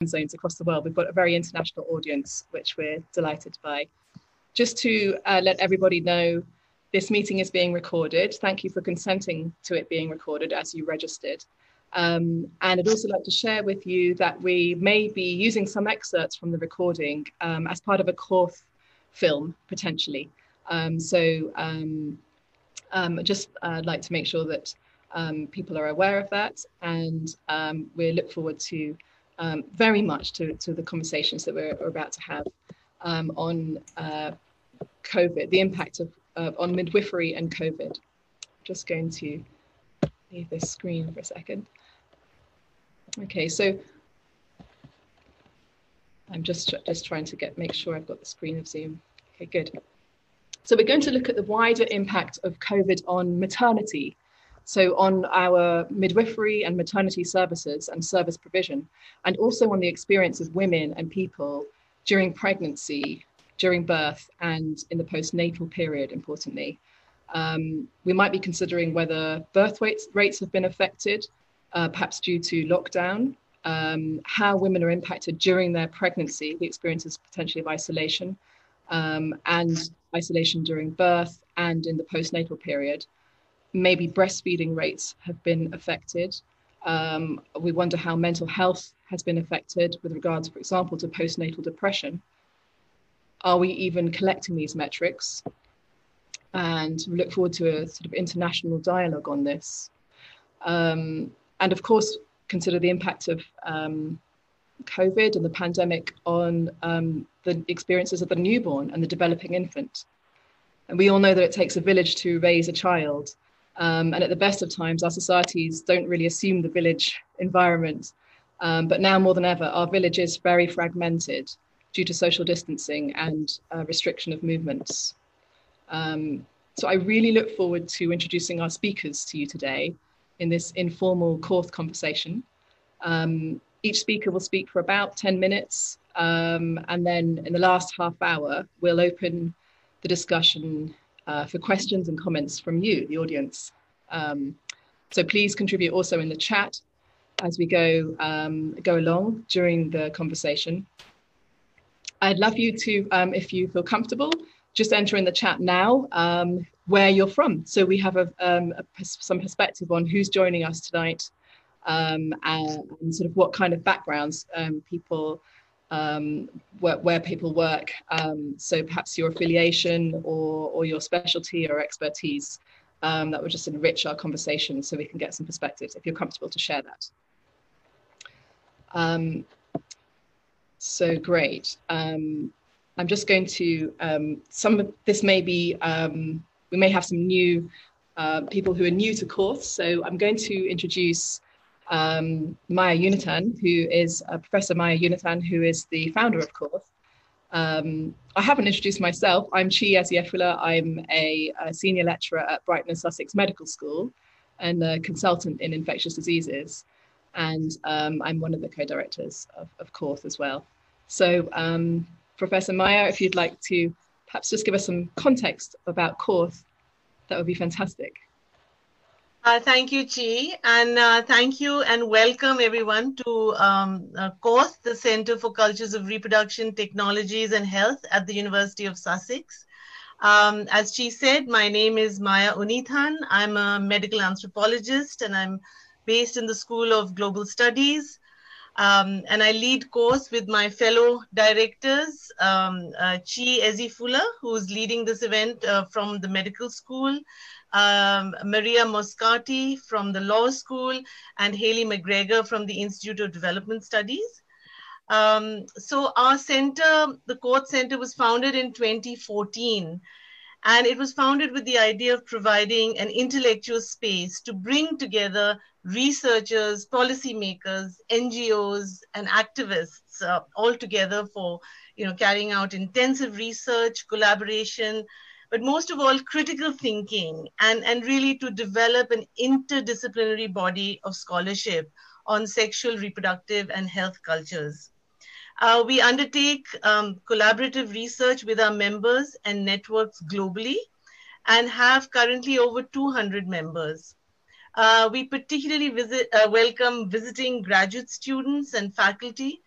zones across the world. We've got a very international audience, which we're delighted by. Just to let everybody know, this meeting is being recorded. Thank you for consenting to it being recorded as you registered. And I'd also like to share with you that we may be using some excerpts from the recording as part of a CORTH film, potentially. Just like to make sure that people are aware of that, and we look forward to very much to the conversations that we're about to have on COVID, the impact of on midwifery and COVID. Just going to leave this screen for a second. Okay, so I'm just trying to make sure I've got the screen of Zoom. Okay, good. So we're going to look at the wider impact of COVID on maternity. So on our midwifery and maternity services and service provision, and also on the experience of women and people during pregnancy, during birth, and in the postnatal period, importantly. We might be considering whether birth rates have been affected, perhaps due to lockdown, how women are impacted during their pregnancy, the experiences potentially of isolation, and isolation during birth and in the postnatal period. Maybe breastfeeding rates have been affected. We wonder how mental health has been affected with regards, for example, to postnatal depression. Are we even collecting these metrics? And we look forward to a sort of international dialogue on this. And of course, consider the impact of COVID and the pandemic on the experiences of the newborn and the developing infant. And we all know that it takes a village to raise a child. And at the best of times, our societies don't really assume the village environment. But now more than ever, our village is very fragmented due to social distancing and restriction of movements. So I really look forward to introducing our speakers to you today in this informal CORTH conversation. Each speaker will speak for about 10 minutes. And then in the last half hour, we'll open the discussion for questions and comments from you, the audience. So please contribute also in the chat as we go along during the conversation. I'd love you to, if you feel comfortable, just enter in the chat now where you're from. So we have some perspective on who's joining us tonight and sort of what kind of backgrounds people, where people work. So perhaps your affiliation or your specialty or expertise, that would just enrich our conversation so we can get some perspectives if you're comfortable to share that. So great. I'm just going to, some of this may be, we may have some new people who are new to CORTH. So I'm going to introduce Maya Yunatan, who is Professor Maya Yunatan, who is the founder of CORTH. I haven't introduced myself. I'm Eziefula. I'm a senior lecturer at Brighton and Sussex Medical School and a consultant in infectious diseases. And I'm one of the co-directors of CORTH as well. So Professor Maya, if you'd like to perhaps just give us some context about CORTH, that would be fantastic. Thank you, Chi, and thank you and welcome everyone to CORTH, the Center for Cultures of Reproduction, Technologies and Health at the University of Sussex. As Chi said, my name is Maya Unithan. I'm a medical anthropologist and I'm based in the School of Global Studies. And I lead CORTH with my fellow directors, Chi Eziefula, who's leading this event from the medical school, Maria Moscati from the law school, and Haley McGregor from the Institute of Development Studies. So our center, the CORTH Center, was founded in 2014. And it was founded with the idea of providing an intellectual space to bring together researchers, policymakers, NGOs, and activists all together for carrying out intensive research, collaboration, but most of all, critical thinking, and really to develop an interdisciplinary body of scholarship on sexual, reproductive, and health cultures. We undertake collaborative research with our members and networks globally and have currently over 200 members. We particularly welcome visiting graduate students and faculty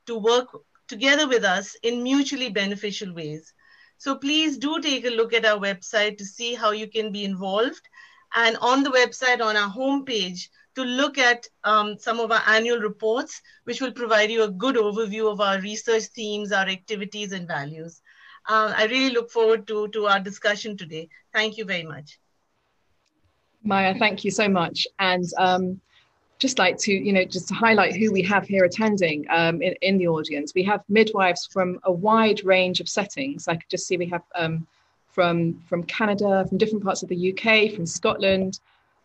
to work together with us in mutually beneficial ways. So please do take a look at our website to see how you can be involved. And on the website, on our homepage, to look at some of our annual reports, which will provide you a good overview of our research themes, our activities and values. I really look forward to our discussion today. Thank you very much. Maya, thank you so much. And just like to, just to highlight who we have here attending in the audience. We have midwives from a wide range of settings. I could just see we have from Canada, from different parts of the UK, from Scotland,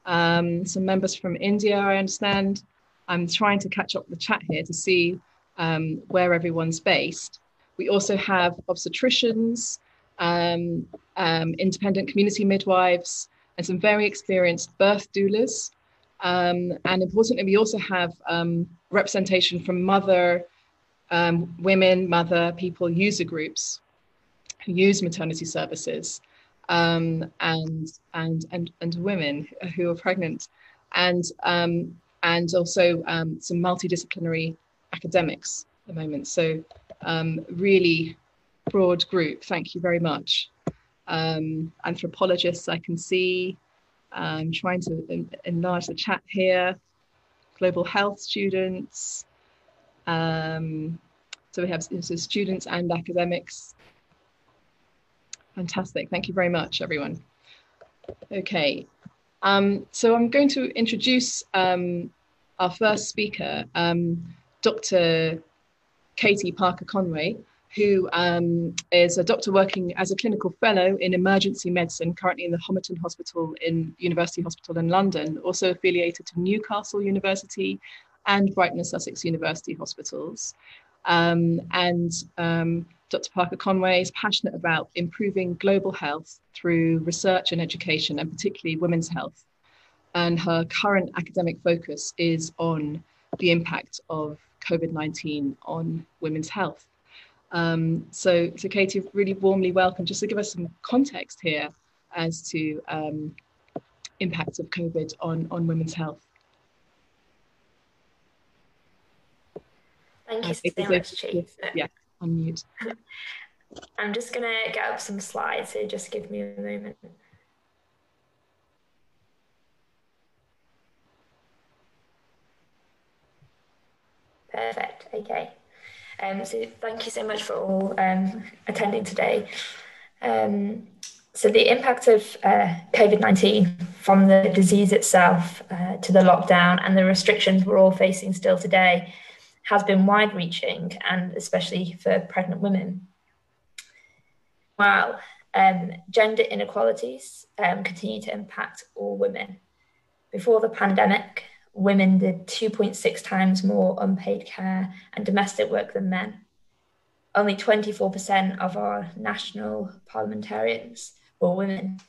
some members from India, I understand. I'm trying to catch up the chat here to see where everyone's based. We also have obstetricians, independent community midwives, and some very experienced birth doulas. And importantly, we also have representation from mother people user groups who use maternity services, and women who are pregnant, and also some multidisciplinary academics at the moment. So really broad group. Thank you very much. Anthropologists, I can see. I'm trying to enlarge the chat here. Global health students. So we have students and academics. Fantastic. Thank you very much, everyone. Okay. So I'm going to introduce our first speaker, Dr. Katie Parker-Conway, who is a doctor working as a clinical fellow in emergency medicine, currently in the Homerton Hospital in University Hospital in London, also affiliated to Newcastle University and Brighton and Sussex University hospitals. Dr. Parker-Conway is passionate about improving global health through research and education, and particularly women's health. And her current academic focus is on the impact of COVID-19 on women's health. So Katie, really warmly welcome. Just to give us some context here as to impacts of COVID on women's health. Thank you so much, Chief. Yeah, unmute. I'm just going to get up some slides, so just give me a moment. Perfect, okay. So thank you so much for all attending today. So the impact of COVID-19, from the disease itself to the lockdown and the restrictions we're all facing still today, has been wide-reaching, and especially for pregnant women. While gender inequalities continue to impact all women. Before the pandemic, women did 2.6 times more unpaid care and domestic work than men. Only 24% of our national parliamentarians were women,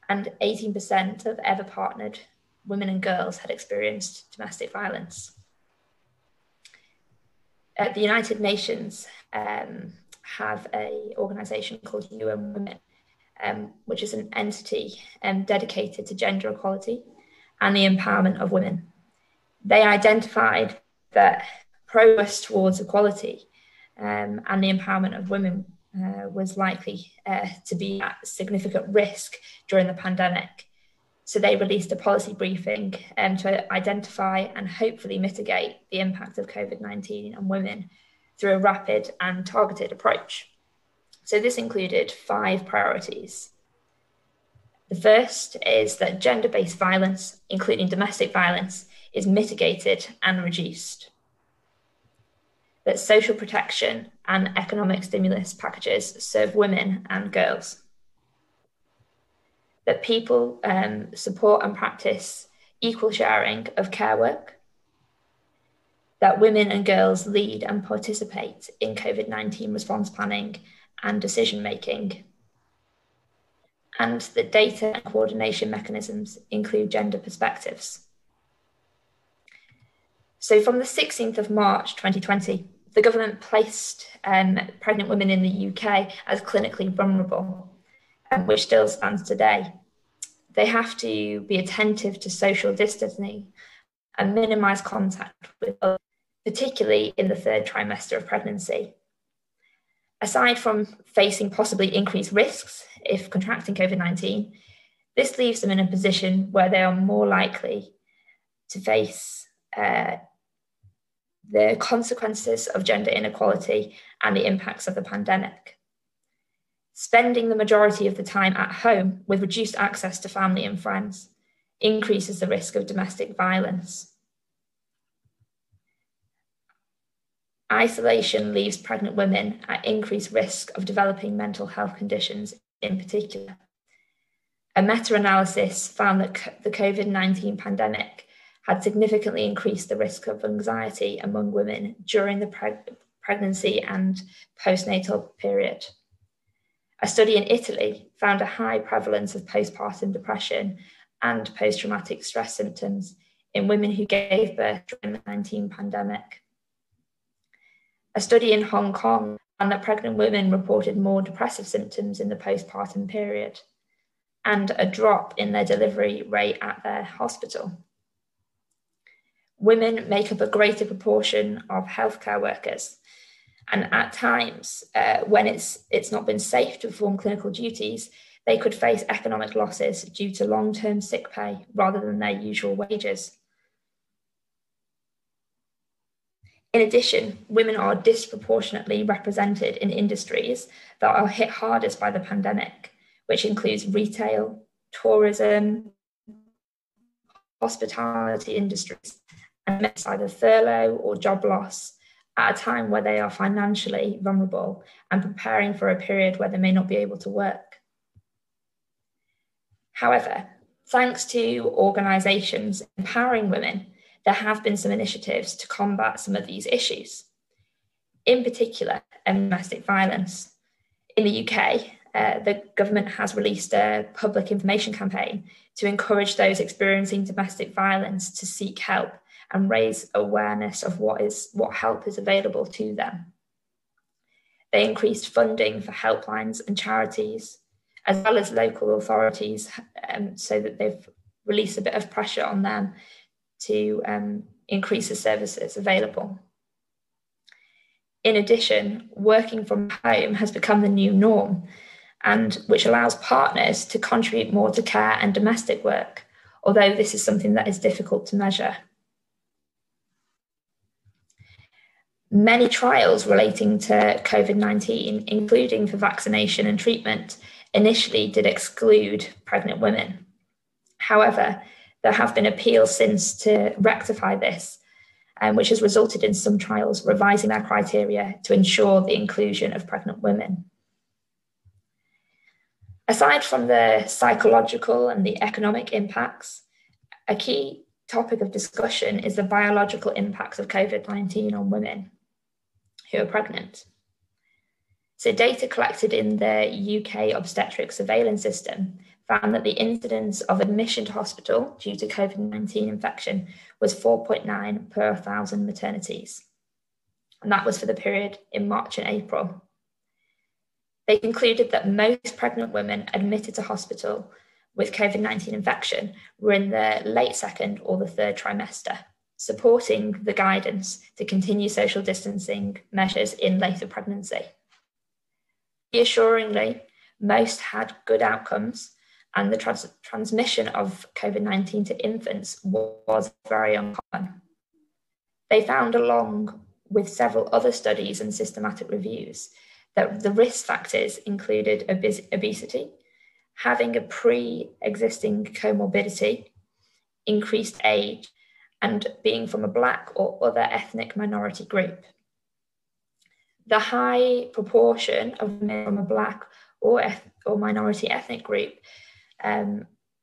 and 18% of ever partnered women and girls had experienced domestic violence. The United Nations have an organisation called UN Women, which is an entity dedicated to gender equality and the empowerment of women. They identified that progress towards equality and the empowerment of women was likely to be at significant risk during the pandemic. So they released a policy briefing to identify and hopefully mitigate the impact of COVID-19 on women through a rapid and targeted approach. So this included 5 priorities. The first is that gender-based violence, including domestic violence, is mitigated and reduced. That social protection and economic stimulus packages serve women and girls. That people support and practice equal sharing of care work. That women and girls lead and participate in COVID-19 response planning and decision making. And that data and coordination mechanisms include gender perspectives. So from the 16th of March 2020, the government placed pregnant women in the UK as clinically vulnerable, which still stands today. They have to be attentive to social distancing and minimise contact with others. particularly in the third trimester of pregnancy. Aside from facing possibly increased risks if contracting COVID-19, this leaves them in a position where they are more likely to face the consequences of gender inequality and the impacts of the pandemic. Spending the majority of the time at home with reduced access to family and friends increases the risk of domestic violence. Isolation leaves pregnant women at increased risk of developing mental health conditions in particular. A meta-analysis found that the COVID-19 pandemic had significantly increased the risk of anxiety among women during the pregnancy and postnatal period. A study in Italy found a high prevalence of postpartum depression and post-traumatic stress symptoms in women who gave birth during the COVID-19 pandemic. A study in Hong Kong found that pregnant women reported more depressive symptoms in the postpartum period and a drop in their delivery rate at their hospital. Women make up a greater proportion of healthcare workers, and at times when it's not been safe to perform clinical duties, they could face economic losses due to long-term sick pay rather than their usual wages. In addition, women are disproportionately represented in industries that are hit hardest by the pandemic, which includes retail, tourism, hospitality industries, and miss either furlough or job loss at a time where they are financially vulnerable and preparing for a period where they may not be able to work. However, thanks to organisations empowering women, there have been some initiatives to combat some of these issues. In particular, domestic violence. In the UK, the government has released a public information campaign to encourage those experiencing domestic violence to seek help and raise awareness of what help is available to them. They increased funding for helplines and charities, as well as local authorities, so that they've released a bit of pressure on them to increase the services available. In addition, working from home has become the new norm, and which allows partners to contribute more to care and domestic work, although this is something that is difficult to measure. Many trials relating to COVID-19, including for vaccination and treatment, initially did exclude pregnant women. However, there have been appeals since to rectify this, which has resulted in some trials revising their criteria to ensure the inclusion of pregnant women. Aside from the psychological and the economic impacts, a key topic of discussion is the biological impacts of COVID-19 on women who are pregnant. So data collected in the UK obstetric surveillance system found that the incidence of admission to hospital due to COVID-19 infection was 4.9 per 1,000 maternities. And that was for the period in March and April. They concluded that most pregnant women admitted to hospital with COVID-19 infection were in the late second or the third trimester, supporting the guidance to continue social distancing measures in later pregnancy. Reassuringly, most had good outcomes, and the transmission of COVID-19 to infants was very uncommon. They found, along with several other studies and systematic reviews, that the risk factors included obesity, having a pre-existing comorbidity, increased age, and being from a Black or other ethnic minority group. The high proportion of men from a Black or minority ethnic group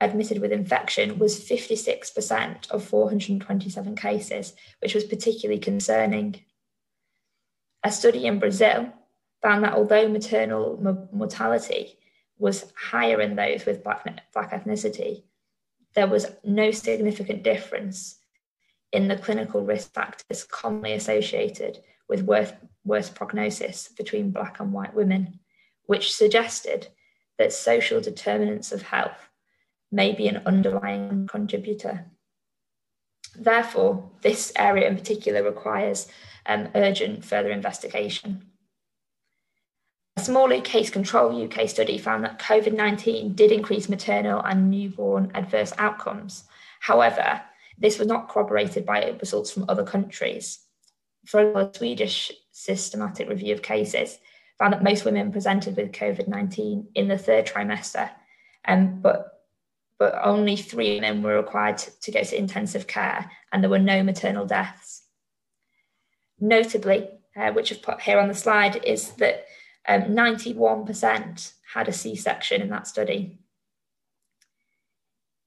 admitted with infection was 56% of 427 cases, which was particularly concerning. A study in Brazil found that although maternal mortality was higher in those with Black ethnicity, there was no significant difference in the clinical risk factors commonly associated with worse prognosis between Black and white women, which suggested that social determinants of health may be an underlying contributor. Therefore, this area in particular requires urgent further investigation. A smaller case control UK study found that COVID-19 did increase maternal and newborn adverse outcomes. However, this was not corroborated by results from other countries. For example, a Swedish systematic review of cases found that most women presented with COVID-19 in the third trimester, but only 3 women were required to go to intensive care, and there were no maternal deaths. Notably, which I've put here on the slide, is that 91% had a C-section in that study.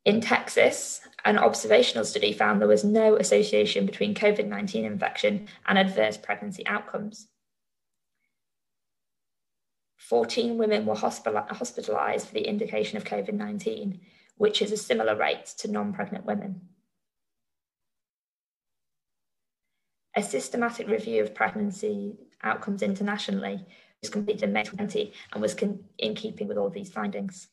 In Texas, an observational study found there was no association between COVID-19 infection and adverse pregnancy outcomes. 14 women were hospitalized for the indication of COVID-19, which is a similar rate to non-pregnant women. A systematic review of pregnancy outcomes internationally was completed in May 2020 and was in keeping with all of these findings.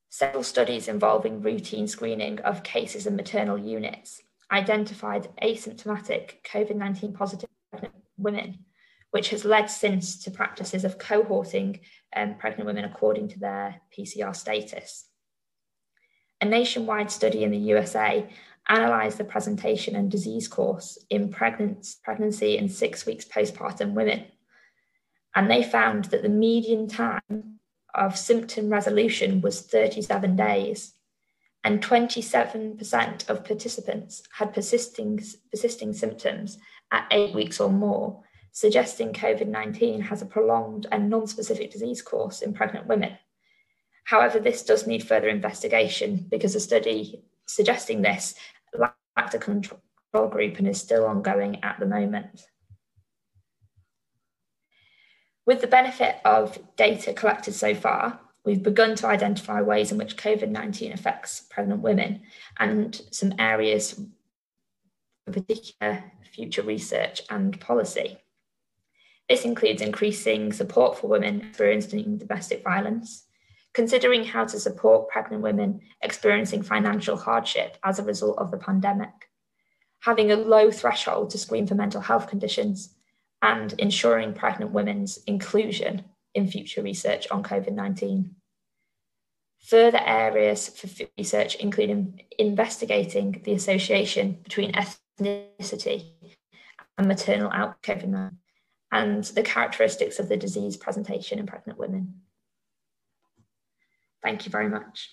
Several studies involving routine screening of cases in maternal units identified asymptomatic COVID-19 positive pregnant women, which has led since to practices of cohorting pregnant women according to their PCR status. A nationwide study in the USA analysed the presentation and disease course in pregnancy and 6 weeks postpartum women. And they found that the median time of symptom resolution was 37 days, and 27% of participants had persisting symptoms at 8 weeks or more, suggesting COVID-19 has a prolonged and non-specific disease course in pregnant women. However, this does need further investigation because a study suggesting this lacked a control group and is still ongoing at the moment. With the benefit of data collected so far, we've begun to identify ways in which COVID-19 affects pregnant women and some areas for particular future research and policy. This includes increasing support for women experiencing domestic violence, considering how to support pregnant women experiencing financial hardship as a result of the pandemic, having a low threshold to screen for mental health conditions, and ensuring pregnant women's inclusion in future research on COVID-19. Further areas for research include investigating the association between ethnicity and maternal COVID-19 and the characteristics of the disease presentation in pregnant women. Thank you very much.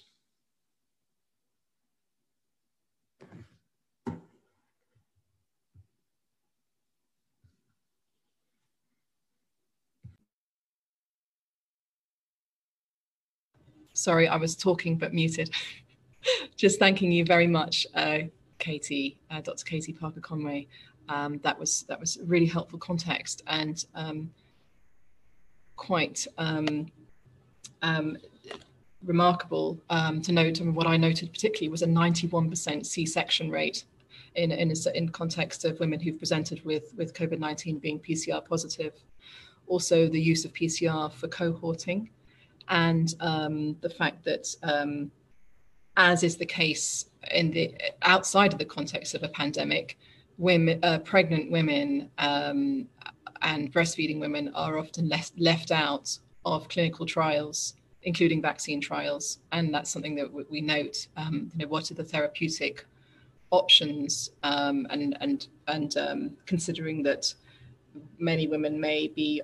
Sorry, I was talking but muted. Just thanking you very much, Katie, Dr. Katie Parker-Conway. That was really helpful context and quite remarkable to note. And what I noted particularly was a 91% C-section rate in context of women who've presented with COVID-19 being PCR positive. Also, the use of PCR for cohorting. And the fact that, as is the case outside of the context of a pandemic, pregnant women and breastfeeding women are often left out of clinical trials, including vaccine trials, and that's something that we note. What are the therapeutic options, and considering that many women may be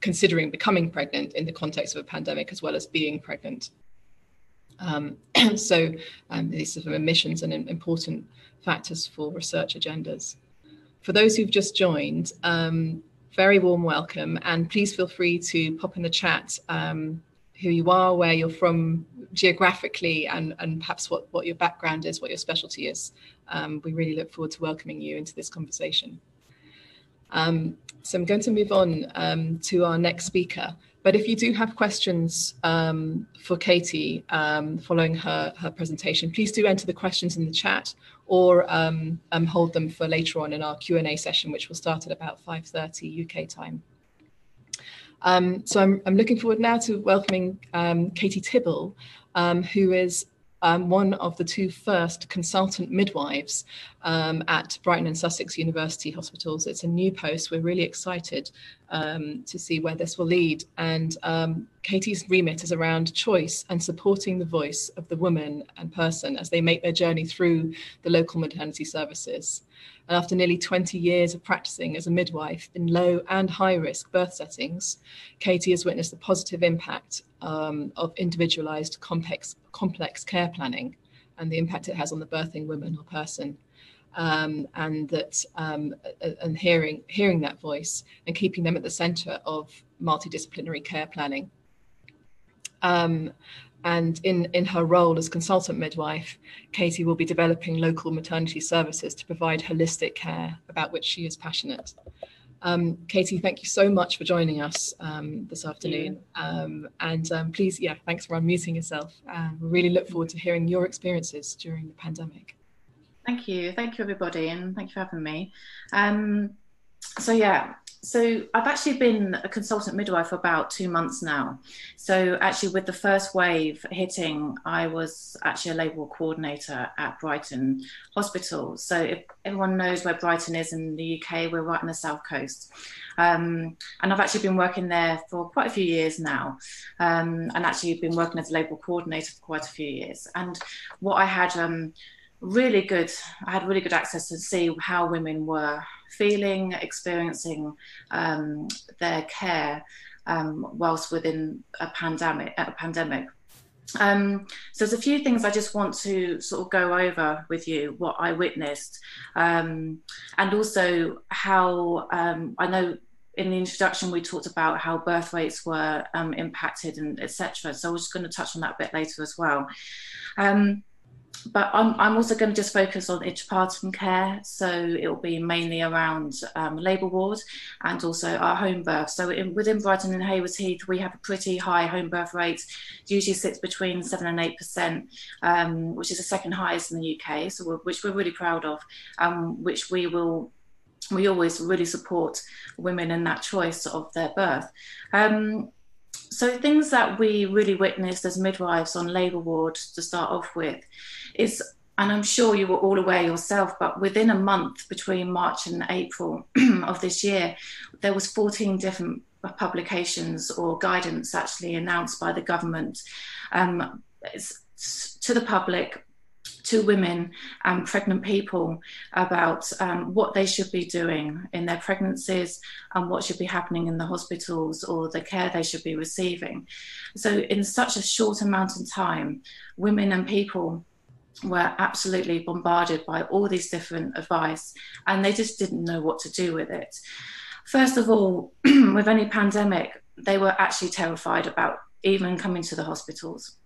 considering becoming pregnant in the context of a pandemic as well as being pregnant. So these sort of omissions and important factors for research agendas. For those who've just joined, very warm welcome, and please feel free to pop in the chat who you are, where you're from geographically, and perhaps what your background is, what your specialty is. We really look forward to welcoming you into this conversation. So I'm going to move on to our next speaker. But if you do have questions for Katie following her presentation, please do enter the questions in the chat or hold them for later on in our Q&A session, which will start at about 5:30 UK time. So I'm looking forward now to welcoming Katie Tibble. who is one of the two first consultant midwives at Brighton and Sussex University hospitals. It's a new post. We're really excited to see where this will lead. And Katie's remit is around choice and supporting the voice of the woman and person as they make their journey through the local maternity services. And after nearly 20 years of practicing as a midwife in low and high risk birth settings, Katie has witnessed the positive impact of individualised complex care planning and the impact it has on the birthing woman or person. And hearing that voice and keeping them at the centre of multidisciplinary care planning. And in her role as consultant midwife, Katie will be developing local maternity services to provide holistic care about which she is passionate. Katie, thank you so much for joining us this afternoon. Please, thanks for unmuting yourself. We really look forward to hearing your experiences during the pandemic. Thank you everybody, and thank you for having me. So I've actually been a consultant midwife for about 2 months now. So actually with the first wave hitting, I was actually a labour ward coordinator at Brighton Hospital. So if everyone knows where Brighton is in the UK, we're right on the south coast. And I've actually been working there for quite a few years now, and actually been working as a labour ward coordinator for quite a few years. And what I had really good access to see how women were feeling, experiencing their care whilst within a pandemic. So there's a few things I just want to sort of go over with you, what I witnessed, and also how I know in the introduction we talked about how birth rates were impacted and etc. So I was just going to touch on that a bit later as well. But I'm also going to just focus on intrapartum care. So it will be mainly around labour ward and also our home birth. So within Brighton and Haywards Heath, we have a pretty high home birth rate. It usually sits between 7 and 8%, which is the second highest in the UK, which we're really proud of, which we always really support women in that choice of their birth. So things that we really witnessed as midwives on labour ward to start off with is, and I'm sure you were all aware yourself, but within a month between March and April of this year, there was 14 different publications or guidance actually announced by the government to the public, to women and pregnant people about what they should be doing in their pregnancies and what should be happening in the hospitals or the care they should be receiving. So in such a short amount of time, women and people were absolutely bombarded by all these different advice, and they just didn't know what to do with it. First of all, with any pandemic, they were actually terrified about even coming to the hospitals.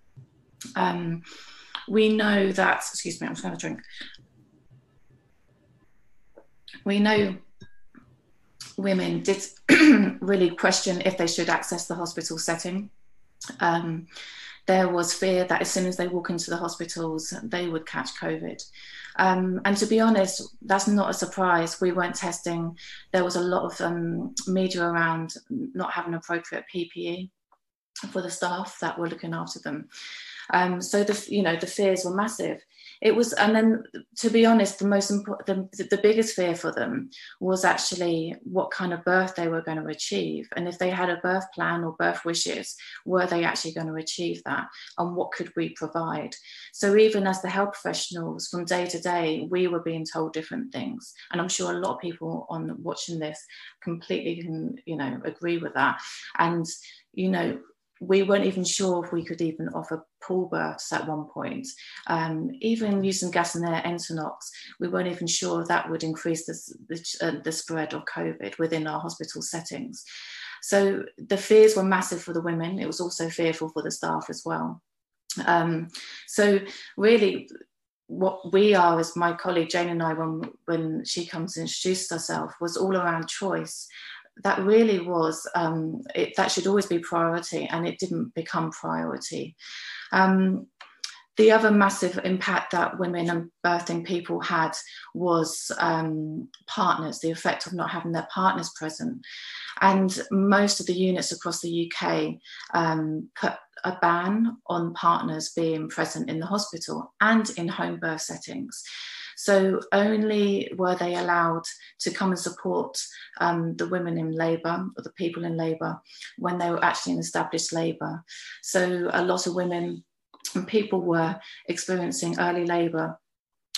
We know that, excuse me, I'm just going to drink. We know women did really question if they should access the hospital setting. There was fear that as soon as they walk into the hospitals, they would catch COVID. And to be honest, that's not a surprise. We weren't testing. There was a lot of media around not having appropriate PPE for the staff that were looking after them. So the fears were massive. It was, and then to be honest, the biggest fear for them was actually what kind of birth they were going to achieve, and if they had a birth plan or birth wishes, were they actually going to achieve that, and what could we provide? So even as the health professionals, from day to day, we were being told different things, and I'm sure a lot of people on watching this completely can, agree with that. And we weren't even sure if we could even offer pool births at one point. Even using gas and air enterococs, we weren't even sure if that would increase the spread of COVID within our hospital settings. So the fears were massive for the women. It was also fearful for the staff as well. So really, what we are, as my colleague Jane and I, when she comes and introduced herself, was all around choice. That really was, that should always be priority, and it didn't become priority. The other massive impact that women and birthing people had was partners, the effect of not having their partners present. And most of the units across the UK put a ban on partners being present in the hospital and in home birth settings. So only were they allowed to come and support the women in labour, or the people in labour, when they were actually in established labour. So a lot of women and people were experiencing early labour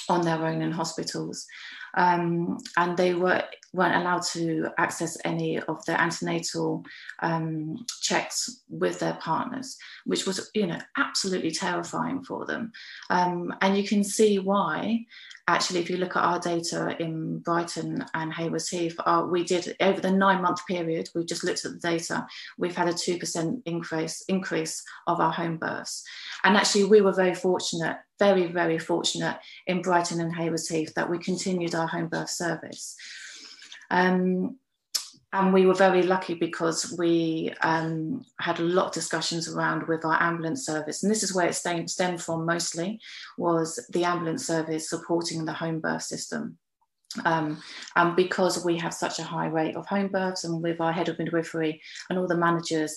on their own in hospitals, and they weren't allowed to access any of the antenatal checks with their partners, which was, you know, absolutely terrifying for them. And you can see why. Actually, if you look at our data in Brighton and Haywards Heath, we did, over the 9-month period, we just looked at the data, we've had a 2% increase of our home births. And actually, we were very fortunate, very, very fortunate in Brighton and Haywards Heath that we continued our home birth service. And we were very lucky because we had a lot of discussions around with our ambulance service. And this is where it stemmed from mostly, was the ambulance service supporting the home birth system. And because we have such a high rate of home births, and with our head of midwifery and all the managers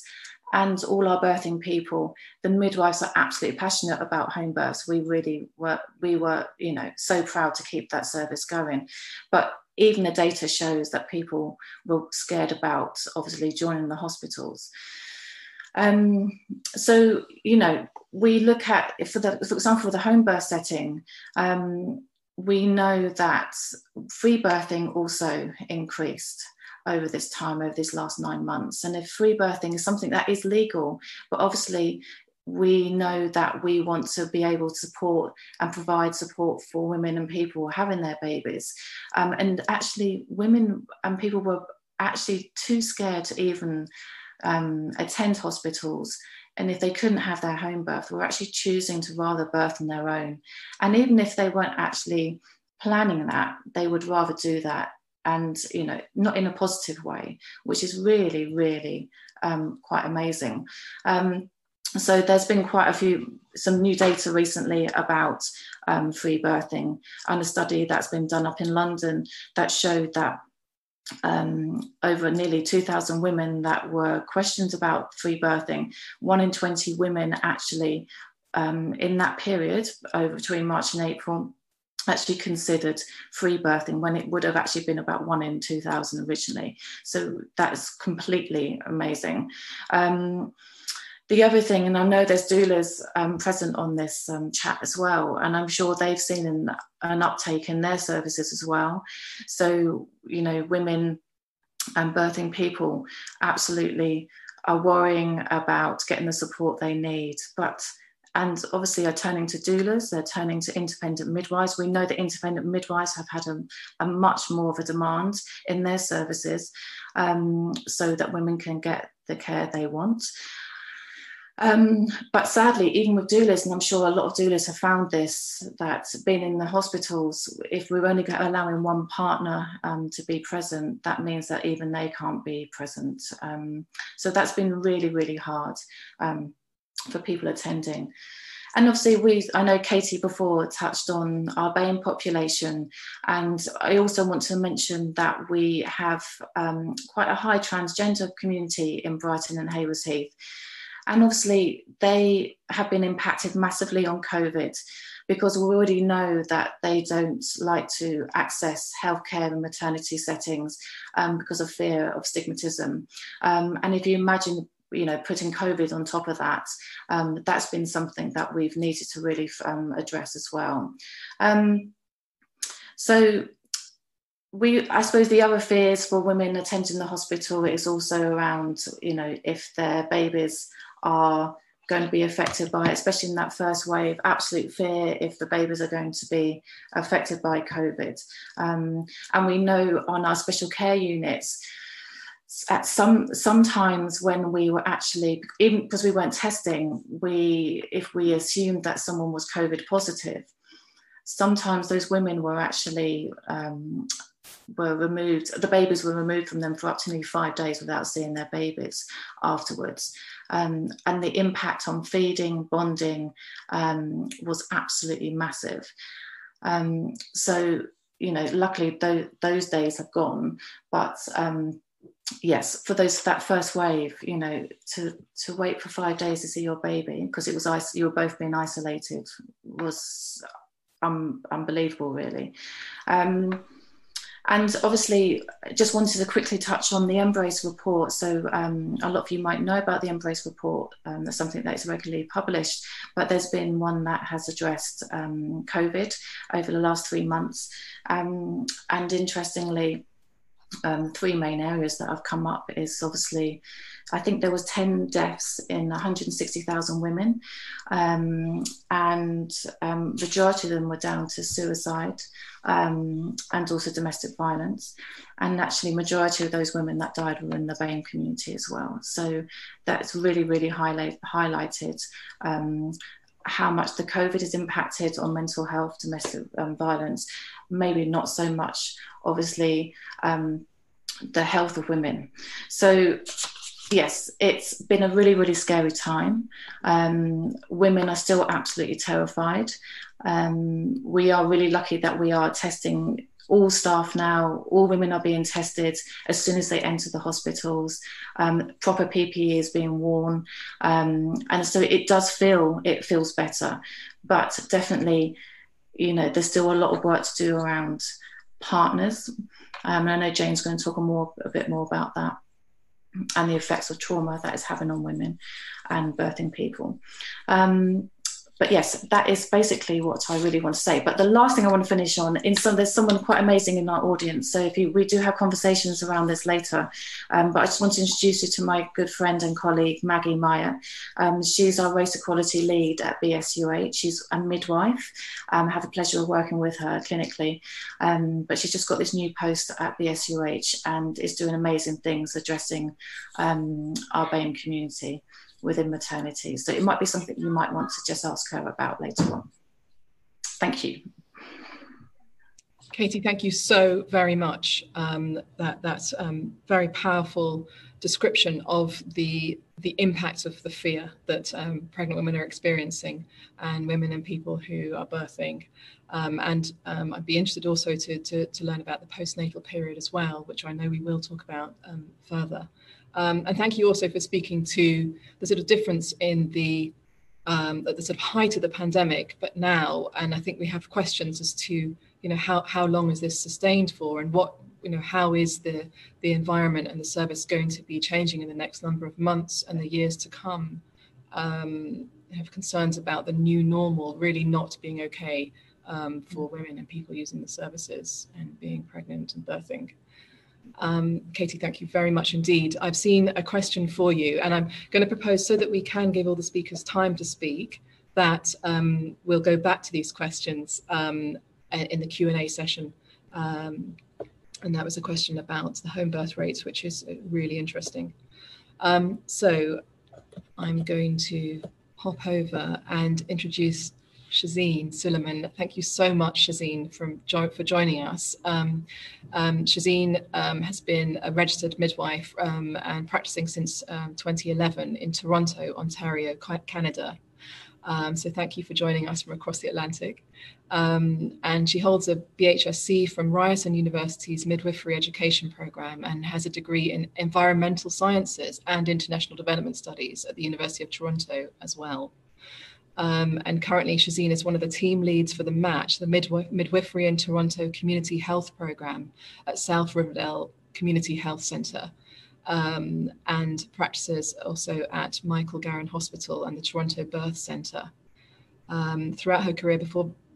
and all our birthing people, the midwives are absolutely passionate about home births. We were, you know, so proud to keep that service going. But even the data shows that people were scared about, obviously, joining the hospitals. So, you know, we look at, for example, for the home birth setting, we know that free birthing also increased over this time, over these last 9 months. And if free birthing is something that is legal, but obviously we know that we want to be able to support and provide support for women and people having their babies. And actually women and people were actually too scared to even attend hospitals. And if they couldn't have their home birth, were actually choosing to rather birth on their own. And even if they weren't actually planning that, they would rather do that. And, you know, not in a positive way, which is really, really quite amazing. So there's been some new data recently about free birthing, and a study that's been done up in London that showed that over nearly 2,000 women that were questioned about free birthing, 1 in 20 women actually in that period, over between March and April, actually considered free birthing, when it would have actually been about 1 in 2,000 originally. So that's completely amazing. The other thing, and I know there's doulas present on this chat as well, and I'm sure they've seen an uptake in their services as well. So, you know, women and birthing people absolutely are worrying about getting the support they need, and obviously are turning to doulas, they're turning to independent midwives. We know that independent midwives have had a much more of a demand in their services, so that women can get the care they want. But sadly, even with doulas, and I'm sure a lot of doulas have found this, that being in the hospitals, if we're only allowing one partner to be present, that means that even they can't be present. So that's been really, really hard for people attending. And obviously I know Katie before touched on our BAME population, and I also want to mention that we have quite a high transgender community in Brighton and Haywards Heath. And obviously they have been impacted massively on COVID, because we already know that they don't like to access healthcare and maternity settings because of fear of stigmatism. And if you imagine, you know, putting COVID on top of that, that's been something that we've needed to really address as well. So I suppose the other fears for women attending the hospital is also around, you know, if their babies are going to be affected by it, especially in that first wave, absolute fear if the babies are going to be affected by COVID. And we know on our special care units, at sometimes when we were actually, even because we weren't testing, if we assumed that someone was COVID positive, sometimes those women were actually were removed, the babies were removed from them for up to nearly 5 days without seeing their babies afterwards. And the impact on feeding, bonding was absolutely massive. So, you know, luckily those days have gone, but yes, for that first wave, you know, to wait for 5 days to see your baby, because it was you were both being isolated, was unbelievable, really. And obviously, just wanted to quickly touch on the Embrace report. So a lot of you might know about the Embrace report. That's something that is regularly published, but there's been one that has addressed COVID over the last 3 months. And interestingly, 3 main areas that have come up is obviously, I think there was 10 deaths in 160,000 women, and majority of them were down to suicide and also domestic violence. And actually majority of those women that died were in the BAME community as well. So that's really, really highlighted how much the COVID has impacted on mental health, domestic violence, maybe not so much, obviously, the health of women. So yes, it's been a really, really scary time. Women are still absolutely terrified. We are really lucky that we are testing all staff now. All women are being tested as soon as they enter the hospitals. Proper PPE is being worn. And so it feels better. But definitely, you know, there's still a lot of work to do around partners. And I know Jane's going to talk a bit more about that, and the effects of trauma that is having on women and birthing people. But yes, that is basically what I really want to say. But the last thing I want to finish on, there's someone quite amazing in our audience. So we do have conversations around this later. But I just want to introduce you to my good friend and colleague, Maggie Meyer. She's our race equality lead at BSUH. She's a midwife. I have the pleasure of working with her clinically. But she's just got this new post at BSUH and is doing amazing things addressing our BAME community within maternity. So it might be something you might want to just ask her about later on. Thank you. Katie, thank you so very much. That's very powerful description of the impact of the fear that pregnant women are experiencing, and women and people who are birthing. I'd be interested also to learn about the postnatal period as well, which I know we will talk about further. And thank you also for speaking to the sort of difference in at the sort of height of the pandemic, but now, and I think we have questions as to, you know, how long is this sustained for, and what, you know, how is the environment and the service going to be changing in the next number of months and the years to come. I have concerns about the new normal really not being okay for women and people using the services and being pregnant and birthing. Katie, thank you very much indeed. I've seen a question for you, and I'm going to propose, so that we can give all the speakers time to speak, that we'll go back to these questions in the Q&A session. And that was a question about the home birth rates, which is really interesting. So I'm going to hop over and introduce Shezeen Suleman. Thank you so much, Shezeen, for joining us. Shezeen has been a registered midwife and practicing since 2011 in Toronto, Ontario, Canada. So thank you for joining us from across the Atlantic. And she holds a BHSC from Ryerson University's Midwifery Education Program and has a degree in Environmental Sciences and International Development Studies at the University of Toronto as well. And currently Shezeen is one of the team leads for the MATCH, the Midwifery in Toronto Community Health Program at South Riverdale Community Health Centre, and practices also at Michael Garron Hospital and the Toronto Birth Centre. Throughout her career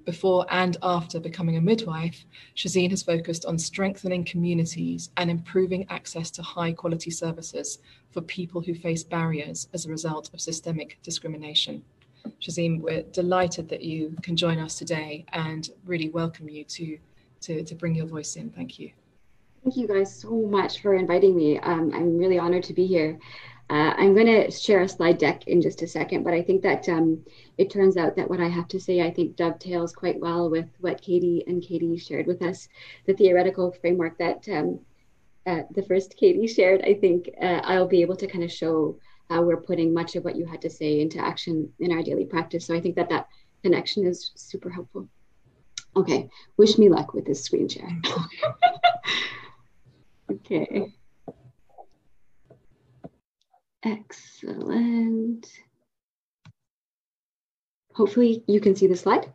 before and after becoming a midwife, Shezeen has focused on strengthening communities and improving access to high quality services for people who face barriers as a result of systemic discrimination. Shezeen, we're delighted that you can join us today and really welcome you to bring your voice in. Thank you. Thank you guys so much for inviting me. I'm really honored to be here. I'm going to share a slide deck in just a second, but I think that it turns out that what I have to say, I think dovetails quite well with what Katie shared with us, the theoretical framework that the first Katie shared. I think I'll be able to kind of show how we're putting much of what you had to say into action in our daily practice. So I think that that connection is super helpful. Okay, wish me luck with this screen share. Okay. Excellent. Hopefully you can see the slide.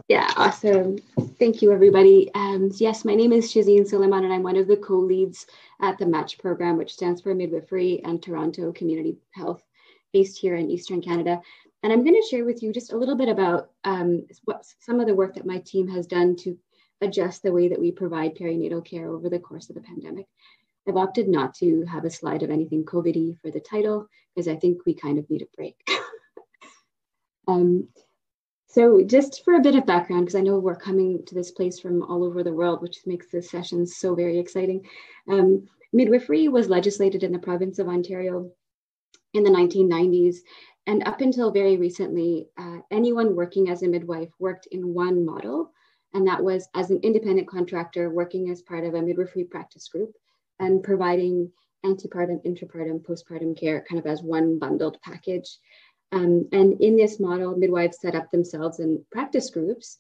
Yeah, awesome. Thank you, everybody. Yes, my name is Shezeen Suleman, and I'm one of the co-leads at the MATCH program, which stands for Midwifery and Toronto Community Health, based here in Eastern Canada. And I'm going to share with you just a little bit about some of the work that my team has done to adjust the way that we provide perinatal care over the course of the pandemic. I've opted not to have a slide of anything COVID-y for the title, because I think we kind of need a break. So just for a bit of background, because I know we're coming to this place from all over the world, which makes this session so very exciting. Midwifery was legislated in the province of Ontario in the 1990s. And up until very recently, anyone working as a midwife worked in one model, and that was as an independent contractor working as part of a midwifery practice group and providing antepartum, intrapartum, postpartum care kind of as one bundled package. And in this model, midwives set up themselves in practice groups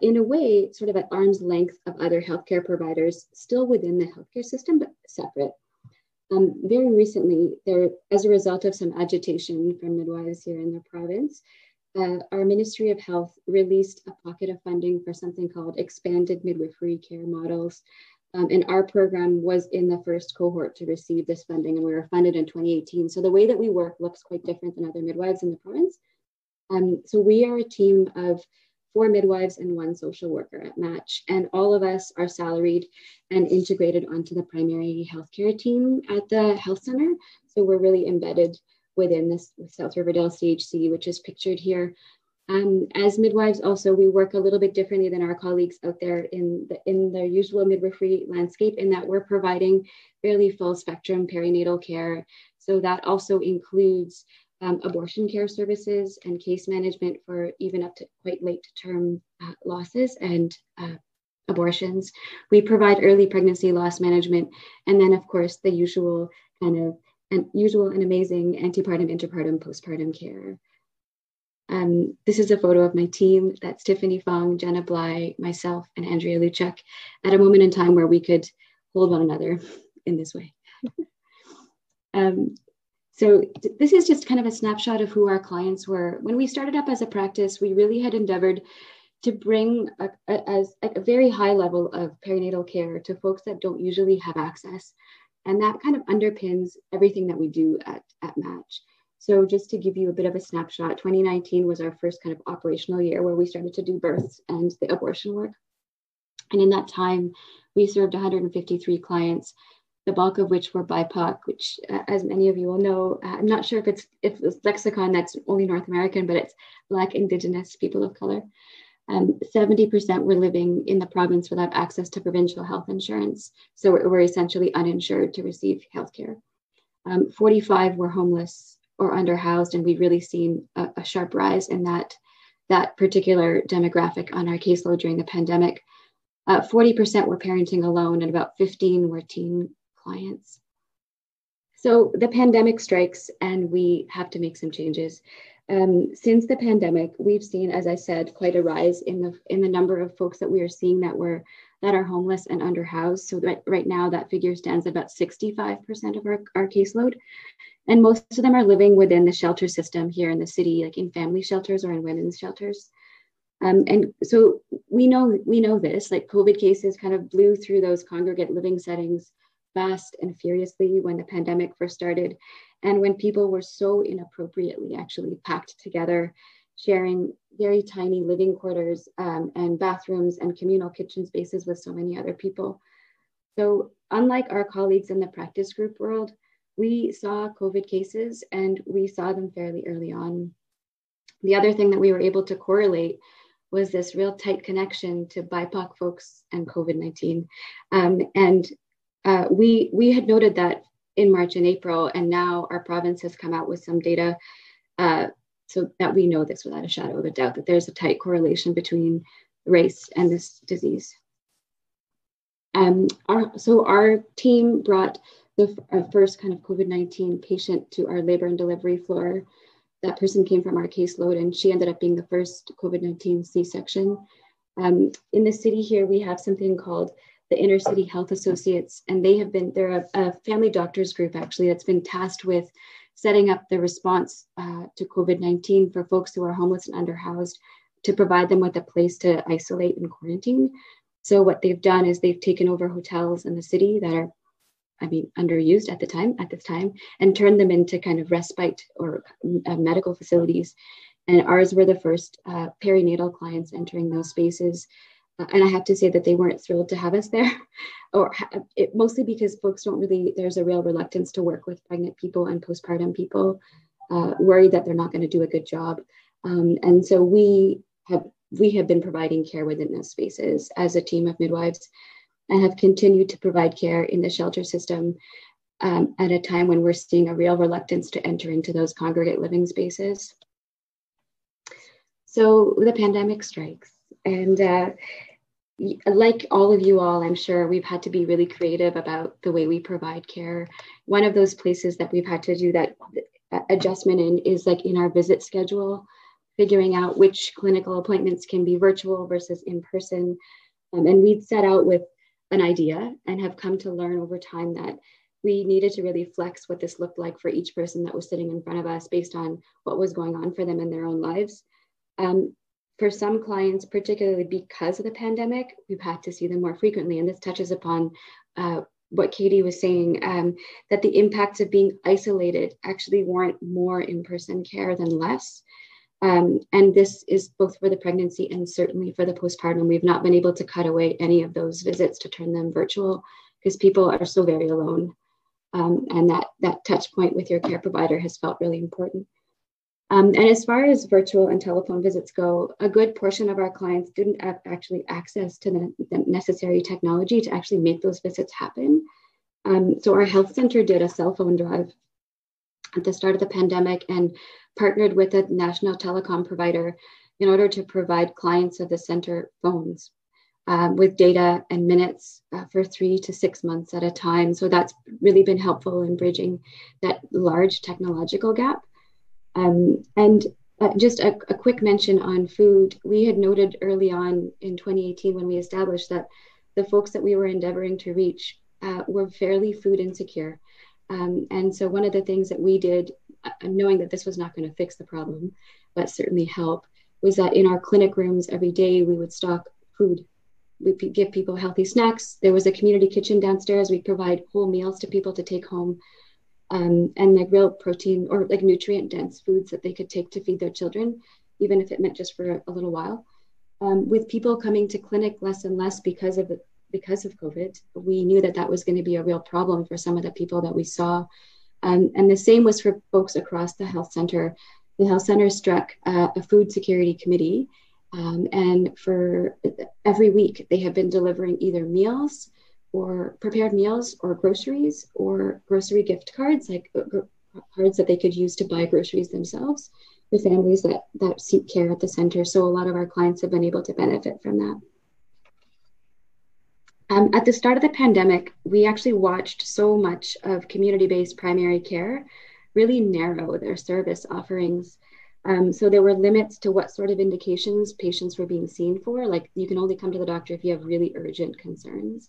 in a way sort of at arm's length of other healthcare providers, still within the healthcare system, but separate. Very recently, as a result of some agitation from midwives here in the province, our Ministry of Health released a pocket of funding for something called Expanded Midwifery Care Models. And our program was in the first cohort to receive this funding, and we were funded in 2018. So the way that we work looks quite different than other midwives in the province. So we are a team of 4 midwives and 1 social worker at MATCH, and all of us are salaried and integrated onto the primary healthcare team at the health center. So we're really embedded within this South Riverdale CHC, which is pictured here. As midwives, also, we work a little bit differently than our colleagues out there in the usual midwifery landscape, in that we're providing fairly full spectrum perinatal care. So that also includes abortion care services and case management for even up to quite late term losses and abortions. We provide early pregnancy loss management, and then of course the usual and amazing antepartum, intrapartum, postpartum care. This is a photo of my team. That's Tiffany Fong, Jenna Bly, myself, and Andrea Luchuk at a moment in time where we could hold one another in this way. So this is just kind of a snapshot of who our clients were. When we started up as a practice, we really had endeavored to bring a very high level of perinatal care to folks that don't usually have access. And that kind of underpins everything that we do at MATCH. So just to give you a bit of a snapshot, 2019 was our first kind of operational year where we started to do births and the abortion work. And in that time, we served 153 clients, the bulk of which were BIPOC, which, as many of you will know, I'm not sure if it's lexicon that's only North American, but it's Black, Indigenous, people of color. 70% were living in the province without access to provincial health insurance. So we're essentially uninsured to receive healthcare. 45 were homeless or underhoused, and we've really seen a sharp rise in that particular demographic on our caseload during the pandemic. 40% were parenting alone, and about 15 were teen clients. So the pandemic strikes, and we have to make some changes. Since the pandemic, we've seen, as I said, quite a rise in the number of folks that we are seeing that are homeless and underhoused. So right now that figure stands at about 65% of our caseload. And most of them are living within the shelter system here in the city, like in family shelters or in women's shelters. And so we know this, like COVID cases kind of blew through those congregate living settings fast and furiously when the pandemic first started. And when people were so inappropriately actually packed together, sharing very tiny living quarters and bathrooms and communal kitchen spaces with so many other people. So unlike our colleagues in the practice group world, we saw COVID cases and we saw them fairly early on. The other thing that we were able to correlate was this real tight connection to BIPOC folks and COVID-19. We had noted that in March and April, and now our province has come out with some data so that we know this without a shadow of a doubt, that there's a tight correlation between race and this disease. So our team brought our first kind of COVID-19 patient to our labor and delivery floor. That person came from our caseload, and she ended up being the first COVID-19 C-section. In the city here, we have something called the Inner City Health Associates, and they're a family doctors group actually that's been tasked with setting up the response to COVID-19 for folks who are homeless and underhoused, to provide them with a place to isolate and quarantine. So what they've done is they've taken over hotels in the city that are, underused at this time, and turned them into kind of respite or medical facilities. And ours were the first perinatal clients entering those spaces. And I have to say that they weren't thrilled to have us there, mostly because folks there's a real reluctance to work with pregnant people and postpartum people, worried that they're not going to do a good job. And so we have been providing care within those spaces as a team of midwives, and have continued to provide care in the shelter system at a time when we're seeing a real reluctance to enter into those congregate living spaces. So the pandemic strikes, and like all of you all, I'm sure we've had to be really creative about the way we provide care. One of those places that we've had to do that adjustment in is like in our visit schedule, figuring out which clinical appointments can be virtual versus in person. And we'd set out with an idea and have come to learn over time that we needed to really flex what this looked like for each person that was sitting in front of us based on what was going on for them in their own lives. For some clients, particularly because of the pandemic, we've had to see them more frequently. And this touches upon what Katie was saying, that the impacts of being isolated actually warrant more in-person care than less. And this is both for the pregnancy and certainly for the postpartum. We've not been able to cut away any of those visits to turn them virtual because people are so very alone. And that touch point with your care provider has felt really important. And as far as virtual and telephone visits go, a good portion of our clients didn't have actually access to the necessary technology to actually make those visits happen. So our health center did a cell phone drive at the start of the pandemic and partnered with a national telecom provider in order to provide clients of the center phones with data and minutes for 3 to 6 months at a time. So that's really been helpful in bridging that large technological gap. Just a quick mention on food. We had noted early on in 2018 when we established that the folks that we were endeavoring to reach were fairly food insecure. And so one of the things that we did, knowing that this was not going to fix the problem, but certainly help, was that in our clinic rooms every day we would stock food. We'd give people healthy snacks. There was a community kitchen downstairs. We'd provide whole meals to people to take home. And like real protein or like nutrient dense foods that they could take to feed their children, even if it meant just for a little while. With people coming to clinic less and less because of COVID, we knew that was going to be a real problem for some of the people that we saw. And the same was for folks across the health center. The health center struck a food security committee, and for every week they have been delivering either meals or prepared meals or groceries or grocery gift cards, like cards that they could use to buy groceries themselves, the families that seek care at the center. So a lot of our clients have been able to benefit from that. At the start of the pandemic, we actually watched so much of community-based primary care really narrow their service offerings. So there were limits to what sort of indications patients were being seen for, like you can only come to the doctor if you have really urgent concerns.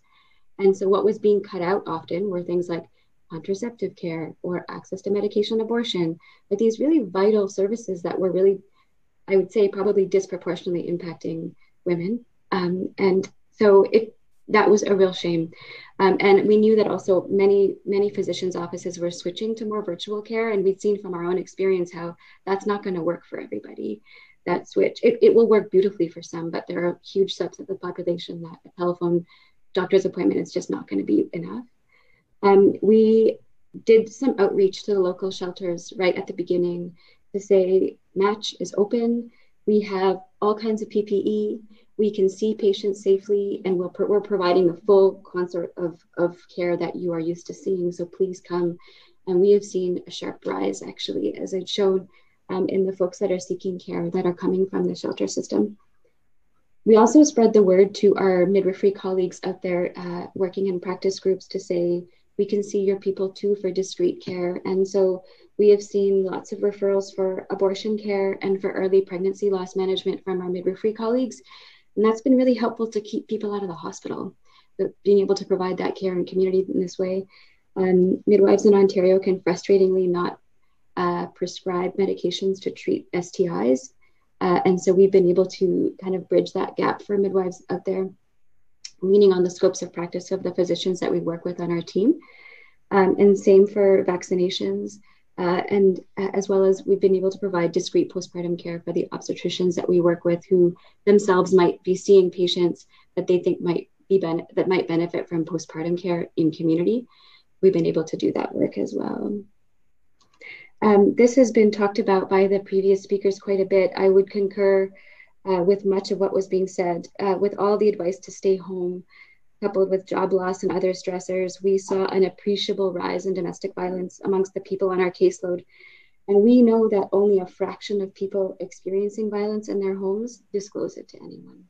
And so what was being cut out often were things like contraceptive care or access to medication abortion, like these really vital services that were really, I would say, probably disproportionately impacting women. And so that was a real shame. And we knew that also many physicians' offices were switching to more virtual care. And we'd seen from our own experience how that's not going to work for everybody, that switch. It will work beautifully for some, but there are huge subsets of the population that a telephone doctor's appointment is just not going to be enough. We did some outreach to the local shelters right at the beginning to say, Match is open. We have all kinds of PPE. We can see patients safely, and we're providing the full consort of care that you are used to seeing. So please come. And we have seen a sharp rise, actually, as I've shown in the folks that are seeking care that are coming from the shelter system. We also spread the word to our midwifery colleagues out there working in practice groups to say, we can see your people too for discreet care. And so we have seen lots of referrals for abortion care and for early pregnancy loss management from our midwifery colleagues. And that's been really helpful to keep people out of the hospital, being able to provide that care in community in this way. Midwives in Ontario can frustratingly not prescribe medications to treat STIs. And so we've been able to kind of bridge that gap for midwives out there, leaning on the scopes of practice of the physicians that we work with on our team. And same for vaccinations. And as well as we've been able to provide discreet postpartum care for the obstetricians that we work with, who themselves might be seeing patients that they think might benefit from postpartum care in community. We've been able to do that work as well. This has been talked about by the previous speakers quite a bit. I would concur with much of what was being said. With all the advice to stay home, coupled with job loss and other stressors, we saw an appreciable rise in domestic violence amongst the people on our caseload. And we know that only a fraction of people experiencing violence in their homes disclose it to anyone.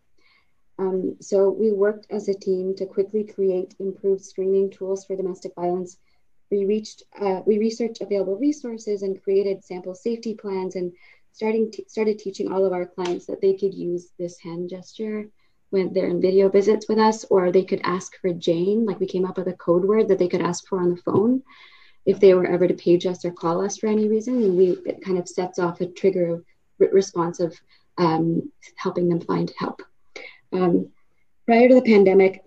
So we worked as a team to quickly create improved screening tools for domestic violence. We researched available resources and created sample safety plans, and started teaching all of our clients that they could use this hand gesture when they're in video visits with us, or they could ask for Jane, like we came up with a code word that they could ask for on the phone if they were ever to page us or call us for any reason. And it kind of sets off a trigger of response of helping them find help. Prior to the pandemic,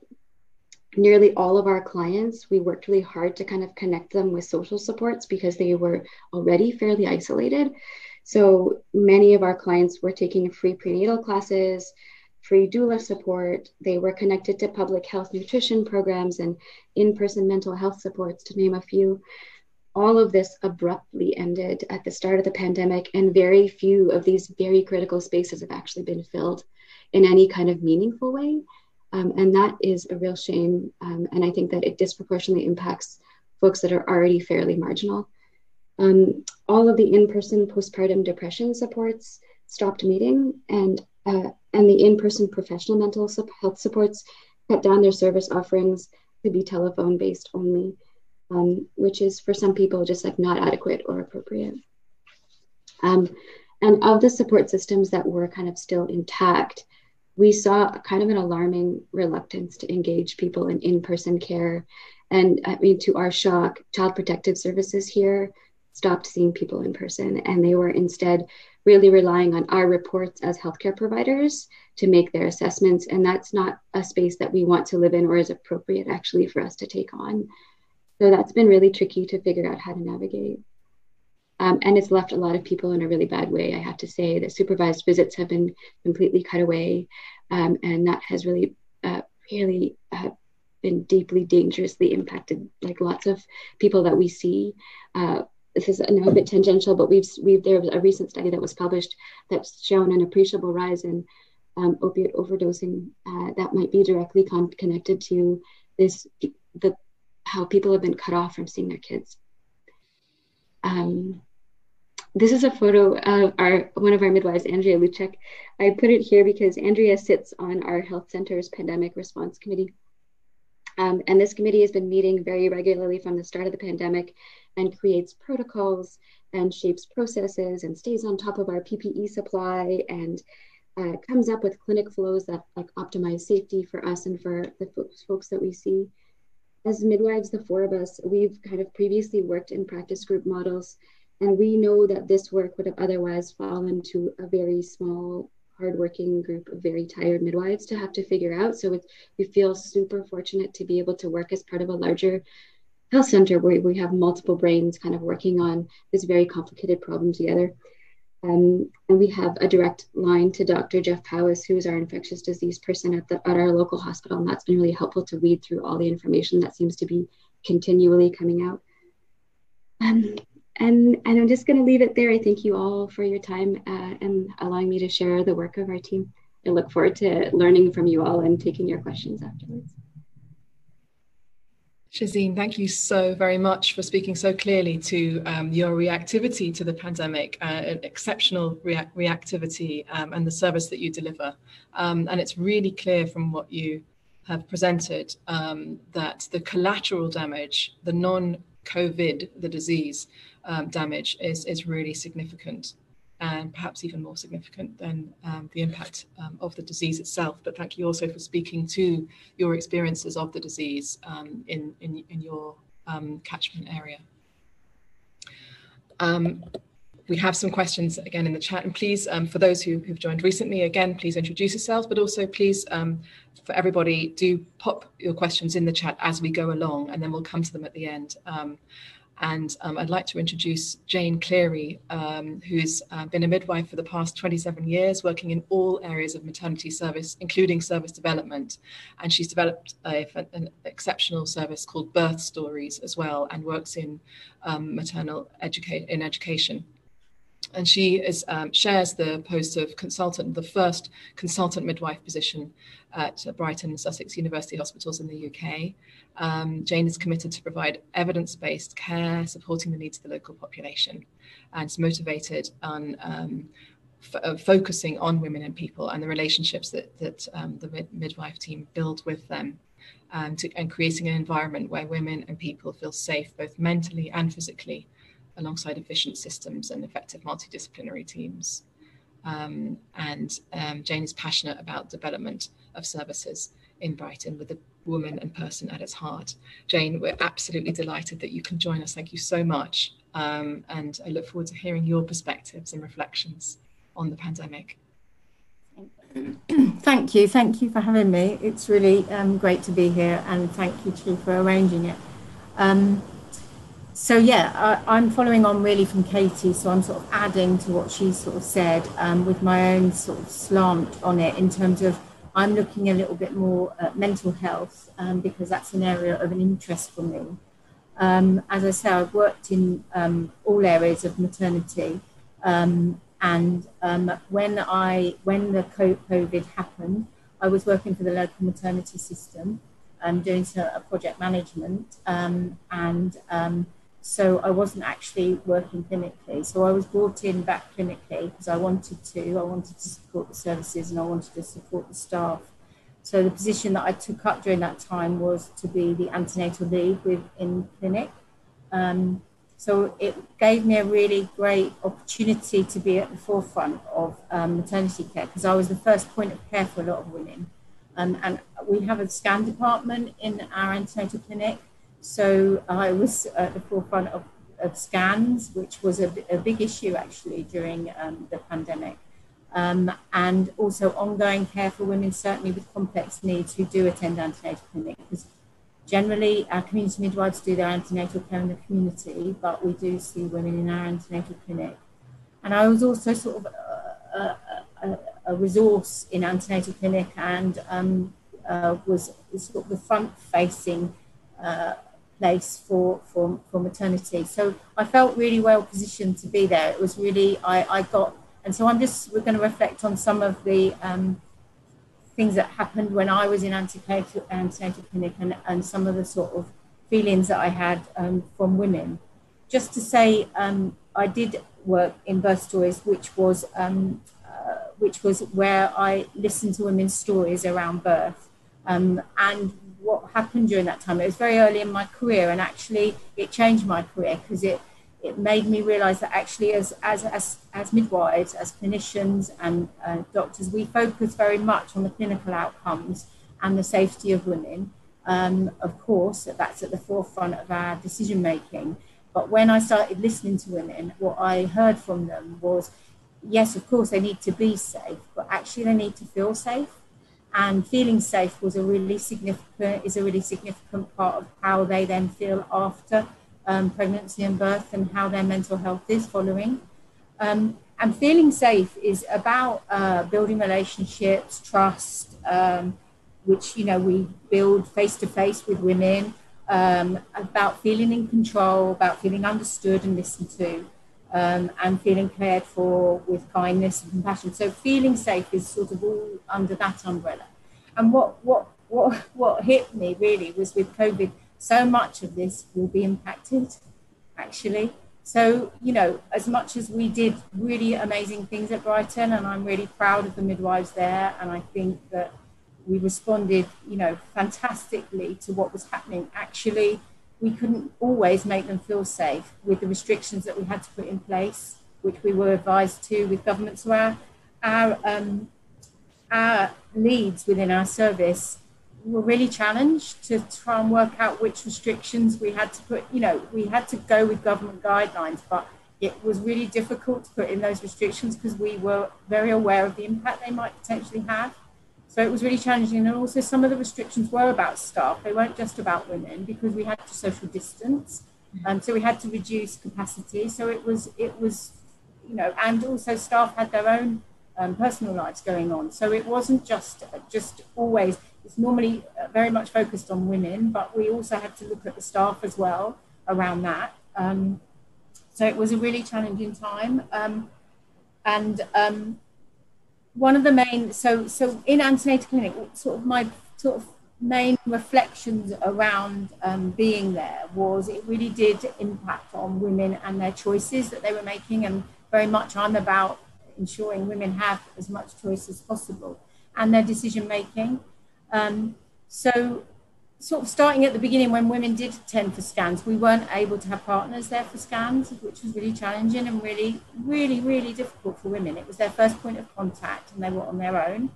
nearly all of our clients, we worked really hard to kind of connect them with social supports because they were already fairly isolated. So many of our clients were taking free prenatal classes, free doula support. They were connected to public health nutrition programs and in-person mental health supports, to name a few. All of this abruptly ended at the start of the pandemic, and very few of these very critical spaces have actually been filled in any kind of meaningful way. And that is a real shame. And I think that it disproportionately impacts folks that are already fairly marginal. All of the in-person postpartum depression supports stopped meeting, and the in-person professional mental health supports cut down their service offerings to be telephone-based only, which is for some people just like not adequate or appropriate. And of the support systems that were kind of still intact, we saw kind of an alarming reluctance to engage people in in-person care. And I mean, to our shock, Child Protective Services here stopped seeing people in person, and they were instead really relying on our reports as healthcare providers to make their assessments. And that's not a space that we want to live in or is appropriate actually for us to take on. So that's been really tricky to figure out how to navigate. And it's left a lot of people in a really bad way. I have to say that supervised visits have been completely cut away. And that has really been deeply dangerously impacted, like lots of people that we see. This is now a bit tangential, but there was a recent study that was published that's shown an appreciable rise in opiate overdosing that might be directly connected to how people have been cut off from seeing their kids. This is a photo of one of our midwives, Andrea Luchek. I put it here because Andrea sits on our health center's pandemic response committee. And this committee has been meeting very regularly from the start of the pandemic and creates protocols and shapes processes and stays on top of our PPE supply and comes up with clinic flows that like optimize safety for us and for the folks that we see. As midwives, the four of us, we've kind of previously worked in practice group models, and we know that this work would have otherwise fallen to a very small, hardworking group of very tired midwives to have to figure out. So we feel super fortunate to be able to work as part of a larger health center where we have multiple brains kind of working on this very complicated problem together. And we have a direct line to Dr. Jeff Powis, who is our infectious disease person at our local hospital. And that's been really helpful to weed through all the information that seems to be continually coming out. And I'm just going to leave it there. I thank you all for your time and allowing me to share the work of our team. I look forward to learning from you all and taking your questions afterwards. Shezeen, thank you so very much for speaking so clearly to your reactivity to the pandemic, exceptional reactivity, and the service that you deliver. And it's really clear from what you have presented that the collateral damage, the non-COVID, the disease damage is really significant, and perhaps even more significant than the impact of the disease itself. But thank you also for speaking to your experiences of the disease in your catchment area. We have some questions again in the chat, and please, for those who've joined recently, again, please introduce yourselves, but also please, for everybody, do pop your questions in the chat as we go along, and then we'll come to them at the end. I'd like to introduce Jane Cleary, who's been a midwife for the past 27 years, working in all areas of maternity service, including service development. And she's developed an exceptional service called Birth Stories as well, and works in maternal education. And she shares the post of consultant, the first consultant midwife position at Brighton and Sussex University Hospitals in the UK. Jane is committed to provide evidence-based care, supporting the needs of the local population, and is motivated on focusing on women and people and the relationships that the midwife team build with them, and creating an environment where women and people feel safe, both mentally and physically, alongside efficient systems and effective multidisciplinary teams. Jane is passionate about development of services in Brighton with the woman and person at its heart. Jane, we're absolutely delighted that you can join us. Thank you so much. And I look forward to hearing your perspectives and reflections on the pandemic. Thank you for having me. It's really great to be here, and thank you, Chi, for arranging it. So yeah, I'm following on really from Katie, so I'm sort of adding to what she sort of said with my own sort of slant on it, in terms of I'm looking a little bit more at mental health because that's an area of an interest for me. As I say, I've worked in all areas of maternity, and when the COVID happened, I was working for the local maternity system, doing a project management, so I wasn't actually working clinically. So I was brought in back clinically because I wanted to support the services and I wanted to support the staff. So the position that I took up during that time was to be the antenatal lead within clinic. So it gave me a really great opportunity to be at the forefront of maternity care, because I was the first point of care for a lot of women. And we have a scan department in our antenatal clinic. So I was at the forefront of scans, which was a big issue actually during the pandemic. And also ongoing care for women, certainly with complex needs, who do attend antenatal clinic, because generally our community midwives do their antenatal care in the community, but we do see women in our antenatal clinic. And I was also sort of a resource in antenatal clinic, and was sort of the front-facing place for maternity. So I felt really well positioned to be there. It was really, and so we're going to reflect on some of the things that happened when I was in antenatal clinic, and some of the sort of feelings that I had from women. Just to say, I did work in Birth Stories, which was where I listened to women's stories around birth, and what happened during that time. It was very early in my career, and actually it changed my career, because it made me realize that actually as midwives, as clinicians and doctors, we focus very much on the clinical outcomes and the safety of women. Of course, that's at the forefront of our decision making. But when I started listening to women, what I heard from them was, yes, of course, they need to be safe, but actually they need to feel safe. And feeling safe is a really significant part of how they then feel after pregnancy and birth, and how their mental health is following. And feeling safe is about building relationships, trust, which we build face to face with women, about feeling in control, about feeling understood and listened to. and feeling cared for with kindness and compassion. So feeling safe is sort of all under that umbrella. And what hit me really was with COVID, so much of this will be impacted, actually. So, you know, as much as we did really amazing things at Brighton, and I'm really proud of the midwives there, and I think that we responded, you know, fantastically to what was happening. Actually, we couldn't always make them feel safe with the restrictions that we had to put in place, which we were advised to with government. So our leads within our service were really challenged to try and work out which restrictions we had to put. You know, we had to go with government guidelines, but it was really difficult to put in those restrictions because we were very aware of the impact they might potentially have. So it was really challenging. And also some of the restrictions were about staff. They weren't just about women because we had to social distance. So we had to reduce capacity. So it was, you know, and also staff had their own personal lives going on. So it wasn't just always, it's normally very much focused on women, but we also had to look at the staff as well around that. So it was a really challenging time. One of the main, so in antenatal clinic, my main reflections around being there was it really did impact on women and their choices that they were making, and very much I'm about ensuring women have as much choice as possible and their decision making. So sort of starting at the beginning when women did attend for scans, we weren't able to have partners there for scans, which was really challenging and really, really, really difficult for women. It was their first point of contact and they were on their own.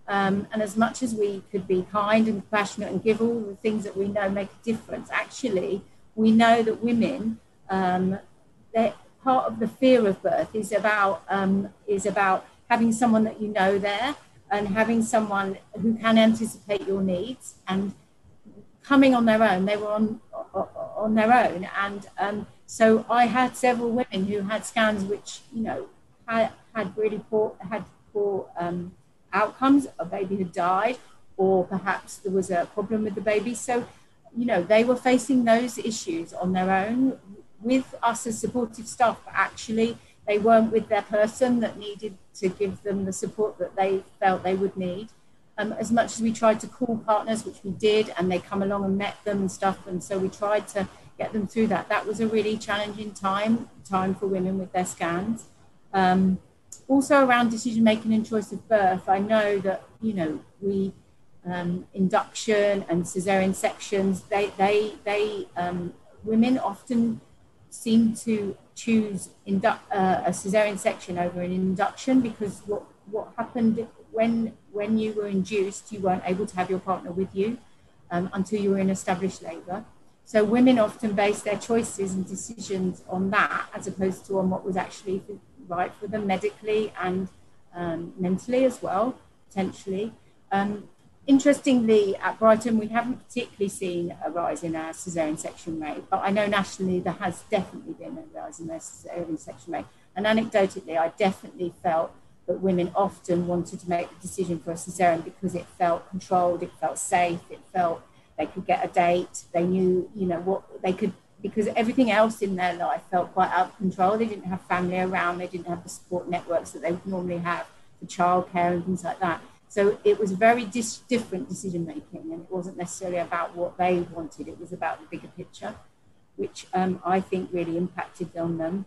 And as much as we could be kind and compassionate and give all the things that we know make a difference, actually, we know that women, that part of the fear of birth is about having someone that you know there and having someone who can anticipate your needs and coming on their own. They were on their own, and so I had several women who had scans which, you know, had really poor outcomes. A baby had died, or perhaps there was a problem with the baby. So, you know, they were facing those issues on their own with us as supportive staff, but actually they weren't with their person that needed to give them the support that they felt they would need. As much as we tried to call partners, which we did, and they come along and met them and stuff, and so we tried to get them through that. That was a really challenging time for women with their scans. Also around decision making and choice of birth, I know that, you know, we induction and cesarean sections, women often seem to choose a cesarean section over an induction because what happened when you were induced, you weren't able to have your partner with you until you were in established labour. So women often base their choices and decisions on that as opposed to on what was actually right for them medically and mentally as well, potentially. Interestingly, at Brighton, we haven't particularly seen a rise in our cesarean section rate, but I know nationally there has definitely been a rise in their cesarean section rate. And anecdotally, I definitely felt that women often wanted to make the decision for a cesarean because it felt controlled, it felt safe, it felt they could get a date, they knew, you know, what they could, because everything else in their life felt quite out of control. They didn't have family around, they didn't have the support networks that they would normally have for childcare and things like that. So it was very different decision making, and it wasn't necessarily about what they wanted, it was about the bigger picture, which I think really impacted on them.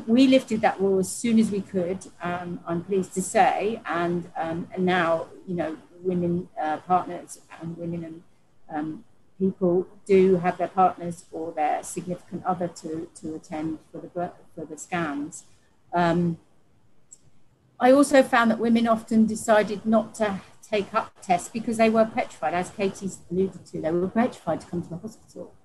We lifted that rule as soon as we could, I'm pleased to say, and now, you know, women partners and women and people do have their partners or their significant other to attend for the scans. I also found that women often decided not to take up tests because they were petrified, as Katie's alluded to, they were petrified to come to the hospital.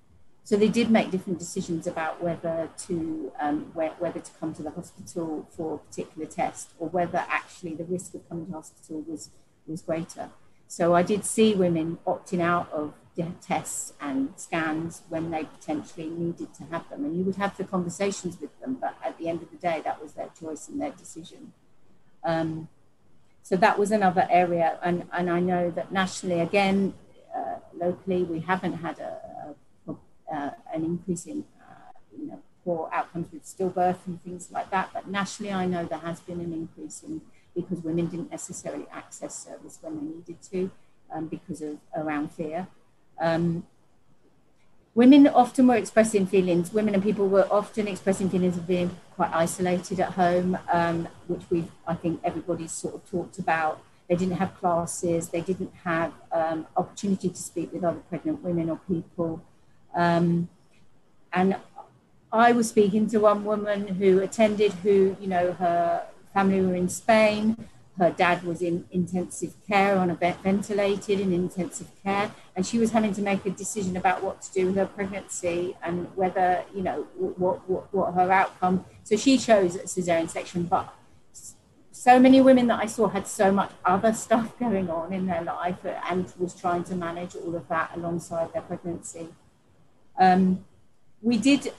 So they did make different decisions about whether to come to the hospital for a particular test or whether actually the risk of coming to hospital was greater. So I did see women opting out of tests and scans when they potentially needed to have them. And you would have the conversations with them, but at the end of the day, that was their choice and their decision. So that was another area. And I know that nationally, again, locally, we haven't had an increase in poor outcomes with stillbirth and things like that. But nationally, I know there has been an increase because women didn't necessarily access service when they needed to because of around fear. Women often were expressing feelings, women and people were often expressing feelings of being quite isolated at home, which I think everybody's sort of talked about. They didn't have classes, they didn't have opportunity to speak with other pregnant women or people. And I was speaking to one woman who attended, her family were in Spain. Her dad was in intensive care, on a ventilated in intensive care, and she was having to make a decision about what to do with her pregnancy and whether, what her outcome. So she chose a cesarean section, but so many women that I saw had so much other stuff going on in their life and was trying to manage all of that alongside their pregnancy. We did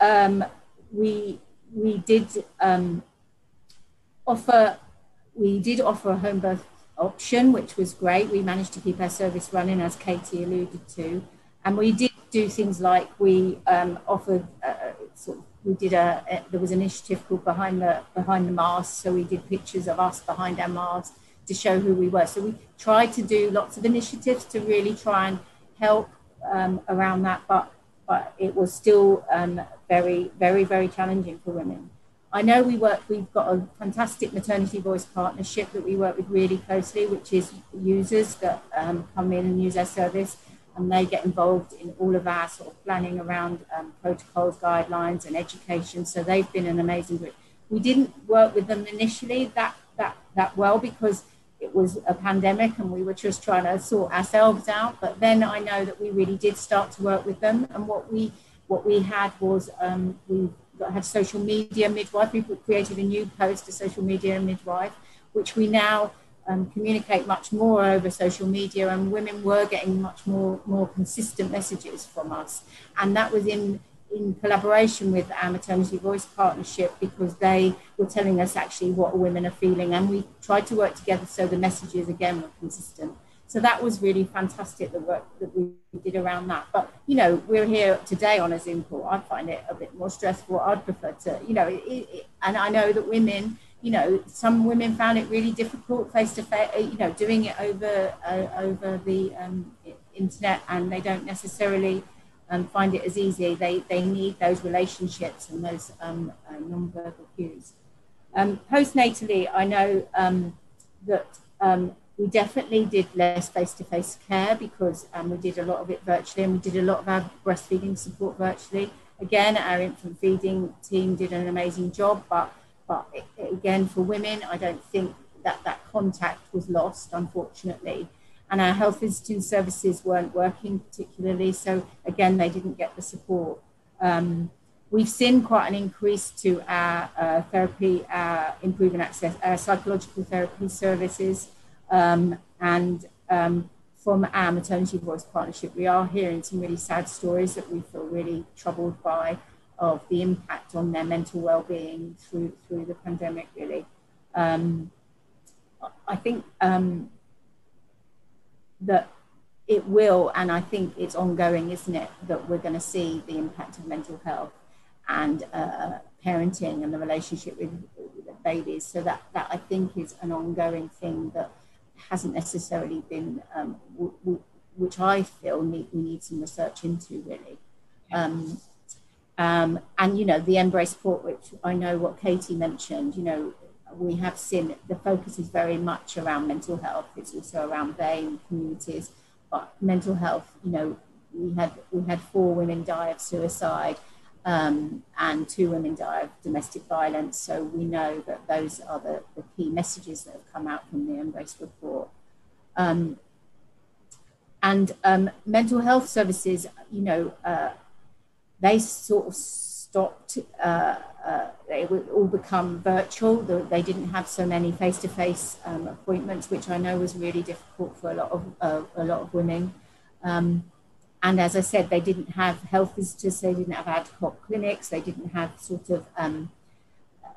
offer a home birth option, which was great. We managed to keep our service running, as Katie alluded to. And we did do things like we offered, there was an initiative called Behind the Mask. So we did pictures of us behind our masks to show who we were. So we tried to do lots of initiatives to really try and help around that, but it was still very, very, very challenging for women. I know we've got a fantastic maternity voice partnership that we work with really closely, which is users that come in and use our service, and they get involved in all of our sort of planning around protocols, guidelines and education. So they've been an amazing group. We didn't work with them initially that well because it was a pandemic and we were just trying to sort ourselves out. But then I know that we really did start to work with them. And what we had was we had social media midwife. We created a new post, a social media midwife, which we now communicate much more over social media, and women were getting much more consistent messages from us. And that was in collaboration with our maternity voice partnership, because they were telling us actually what women are feeling, and we tried to work together so the messages again were consistent. So that was really fantastic, the work that we did around that. But, we're here today on a Zoom call. I find it a bit more stressful. I'd prefer to, and I know that women, some women found it really difficult face-to-face, doing it over the internet, and they don't necessarily find it as easy. They need those relationships and those non-verbal cues. Postnatally, I know that we definitely did less face-to-face care because we did a lot of it virtually, and we did a lot of our breastfeeding support virtually. Again, our infant feeding team did an amazing job, but again, for women, I don't think that contact was lost, unfortunately. And our health visiting services weren't working particularly, so again, they didn't get the support. We've seen quite an increase to our therapy, our improving access, our psychological therapy services. And from our maternity voice partnership, we are hearing some really sad stories that we feel really troubled by, of the impact on their mental well-being through the pandemic, really. I think that it will, and I think it's ongoing, isn't it, that we're going to see the impact of mental health and parenting and the relationship with babies. So that I think is an ongoing thing that hasn't necessarily been, which I feel we need some research into, really. And, the Embrace Support, which I know what Katie mentioned, we have seen the focus is very much around mental health. It's also around BAME communities, but mental health, we had 4 women die of suicide and 2 women die of domestic violence. So we know that those are the key messages that have come out from the Embrace report. Mental health services, they sort of stopped, they would all become virtual. They didn't have so many face-to-face appointments, which I know was really difficult for a lot of women. And as I said, they didn't have health visitors, they didn't have ad hoc clinics, they didn't have sort of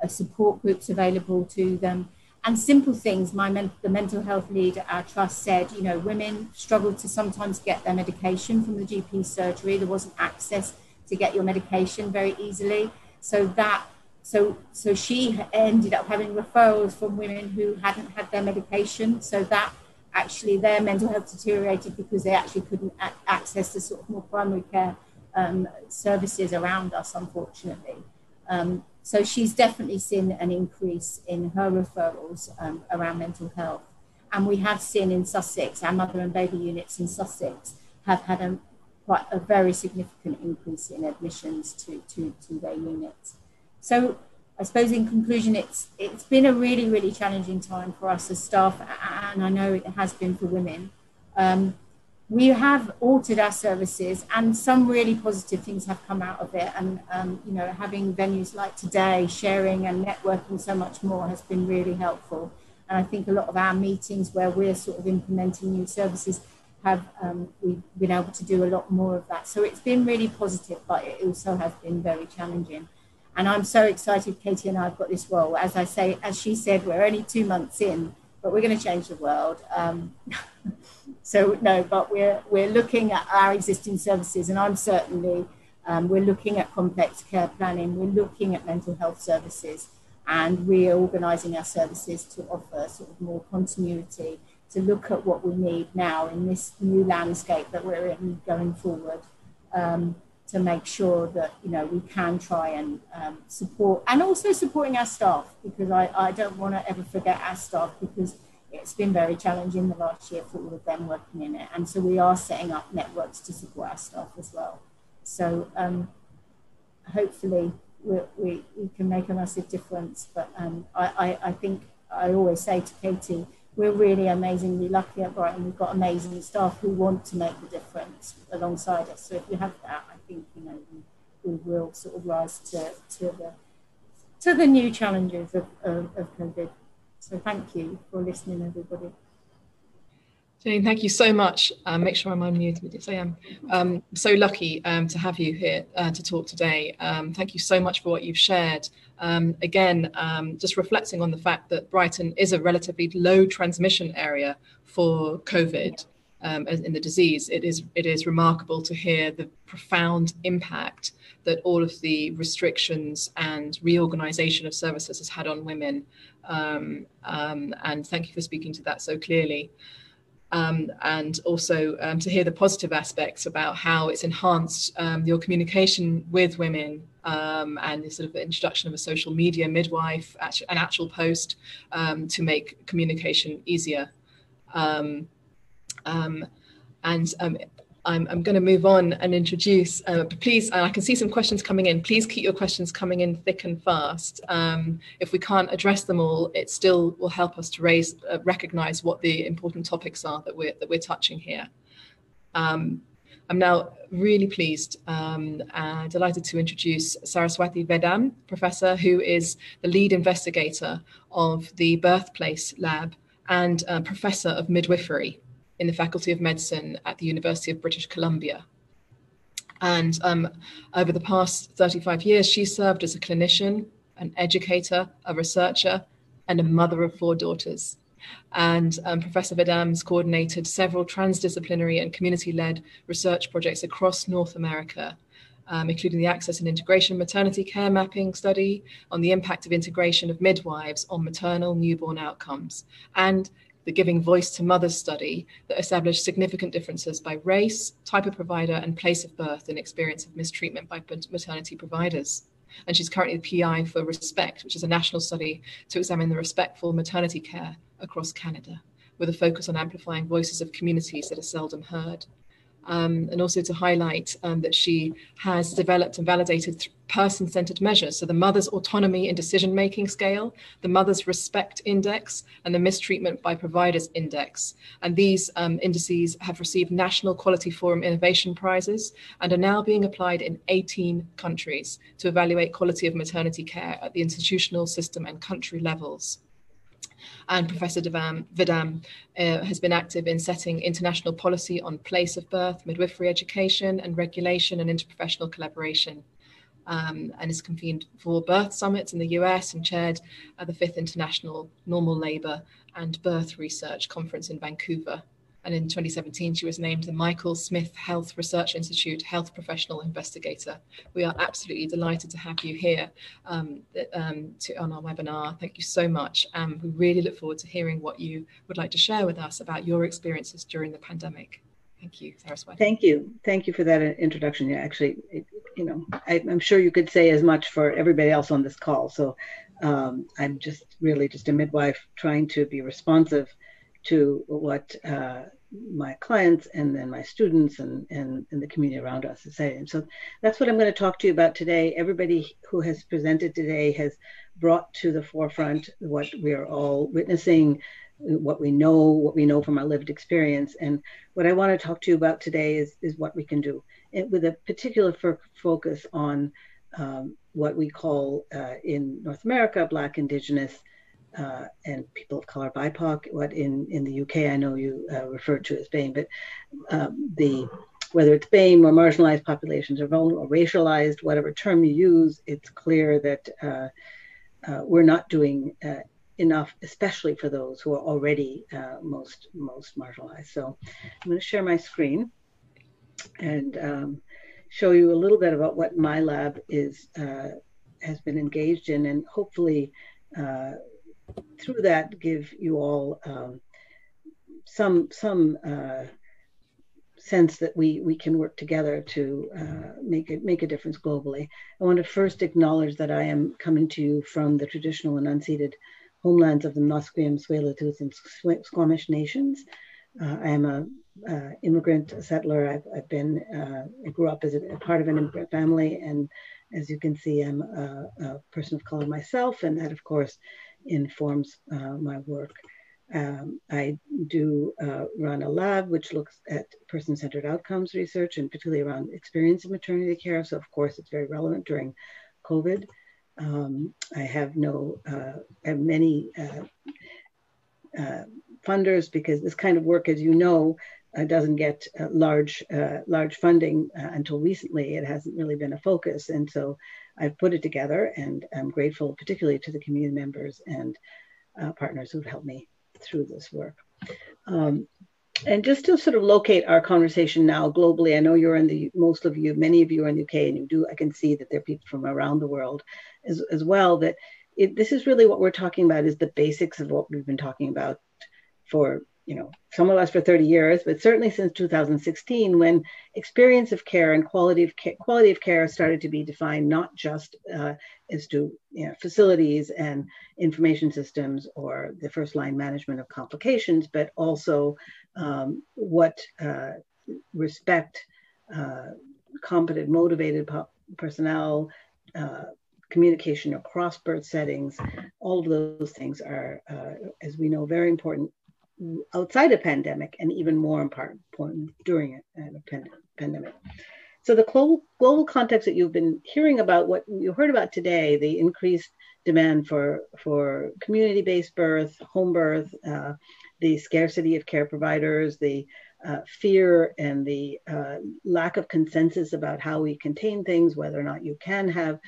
support groups available to them. And simple things, the mental health lead at our trust said, women struggled to sometimes get their medication from the GP surgery. There wasn't access to get your medication very easily. So she ended up having referrals from women who hadn't had their medication. So that actually their mental health deteriorated because they actually couldn't access the sort of more primary care services around us, unfortunately. So she's definitely seen an increase in her referrals around mental health. And we have seen in Sussex, our mother and baby units in Sussex have had quite a very significant increase in admissions to their units. So I suppose in conclusion, it's been a really, really challenging time for us as staff, and I know it has been for women. We have altered our services, and some really positive things have come out of it. And you know, having venues like today, sharing and networking so much more has been really helpful. And I think a lot of our meetings where we're sort of implementing new services have we've been able to do a lot more of that. So it's been really positive, but it also has been very challenging. And I'm so excited Katie and I have got this role. As I say, as she said, we're only 2 months in, but we're going to change the world. So no, but we're looking at our existing services, and I'm certainly, we're looking at complex care planning, we're looking at mental health services, and we're organising our services to offer sort of more continuity, to look at what we need now in this new landscape that we're in going forward, to make sure that, you know, we can try and support, and also supporting our staff, because I don't want to ever forget our staff, because it's been very challenging the last year for all of them working in it. And so we are setting up networks to support our staff as well. So hopefully we can make a massive difference. But I think I always say to Katie, we're really amazingly lucky at Brighton. We've got amazing staff who want to make the difference alongside us. So if you have that, I think, you know, we will sort of rise to the new challenges of COVID. So thank you for listening, everybody. Jane, thank you so much. Make sure I'm unmuted. Yes, I am. So lucky to have you here to talk today. Thank you so much for what you've shared. Again, just reflecting on the fact that Brighton is a relatively low transmission area for COVID in the disease. It is remarkable to hear the profound impact that all of the restrictions and reorganisation of services has had on women. And thank you for speaking to that so clearly. And also to hear the positive aspects about how it's enhanced your communication with women and the sort of introduction of a social media midwife, an actual post to make communication easier. I'm going to move on and introduce, please, I can see some questions coming in. Please keep your questions coming in thick and fast. If we can't address them all, it still will help us to recognize what the important topics are that we're touching here. I'm now really pleased and delighted to introduce Saraswathi Vedam, Professor, who is the lead investigator of the Birthplace Lab and Professor of Midwifery in the Faculty of Medicine at the University of British Columbia. And over the past 35 years, she served as a clinician, an educator, a researcher, and a mother of 4 daughters. And Professor Vedam's coordinated several transdisciplinary and community-led research projects across North America, including the Access and Integration Maternity Care Mapping Study on the impact of integration of midwives on maternal newborn outcomes, and the Giving Voice to Mothers study that established significant differences by race, type of provider, and place of birth in experience of mistreatment by maternity providers. And she's currently the PI for Respect, which is a national study to examine the respectful maternity care across Canada, with a focus on amplifying voices of communities that are seldom heard. And also to highlight that she has developed and validated person-centered measures. So the mother's autonomy in decision-making scale, the mother's respect index, and the mistreatment by providers index. And these indices have received National Quality Forum Innovation Prizes and are now being applied in 18 countries to evaluate quality of maternity care at the institutional, system, and country levels. And Professor Vedam has been active in setting international policy on place of birth, midwifery education and regulation and interprofessional collaboration, and is convened 4 birth summits in the US and chaired the 5th International Normal Labour and Birth Research Conference in Vancouver. And in 2017, she was named the Michael Smith Health Research Institute Health Professional Investigator. We are absolutely delighted to have you here on our webinar. Thank you so much. We really look forward to hearing what you would like to share with us about your experiences during the pandemic. Thank you, Saraswathi. Thank you. Thank you for that introduction. Yeah, actually, I'm sure you could say as much for everybody else on this call. So I'm just really just a midwife trying to be responsive to what my clients and then my students and the community around us is saying. So that's what I'm going to talk to you about today. Everybody who has presented today has brought to the forefront what we are all witnessing, what we know from our lived experience. And what I want to talk to you about today is what we can do, and with a particular focus on what we call in North America, Black, Indigenous, and people of color, BIPOC, what in the UK I know you refer to as BAME, but whether it's BAME or marginalized populations or vulnerable or racialized, whatever term you use, it's clear that we're not doing enough, especially for those who are already most marginalized. So I'm going to share my screen and show you a little bit about what my lab has been engaged in, and hopefully through that give you all some sense that we can work together to make a difference globally. I want to first acknowledge that I am coming to you from the traditional and unceded homelands of the Musqueam, Tsleil-Waututh, and Squamish nations. I am a immigrant settler. I grew up as a part of an immigrant family, and as you can see, I'm a person of color myself, and that of course informs my work. I do run a lab which looks at person-centered outcomes research, and particularly around experience of maternity care. So of course it's very relevant during COVID. I have many funders, because this kind of work, as you know, doesn't get large funding until recently. It hasn't really been a focus, and so I've put it together, and I'm grateful particularly to the community members and partners who've helped me through this work. And just to sort of locate our conversation now globally, I know you're many of you are in the UK, and I can see that there are people from around the world as well, that this is really what we're talking about, is the basics of what we've been talking about for, some of us for 30 years, but certainly since 2016, when experience of care and quality of care started to be defined not just as to facilities and information systems or the first line management of complications, but also what respect, competent, motivated personnel, communication across birth settings, all of those things are, as we know, very important outside a pandemic, and even more important during a pandemic. So the global context that you've been hearing about, what you heard about today, the increased demand for community-based birth, home birth, the scarcity of care providers, the fear and the lack of consensus about how we contain things, whether or not you can have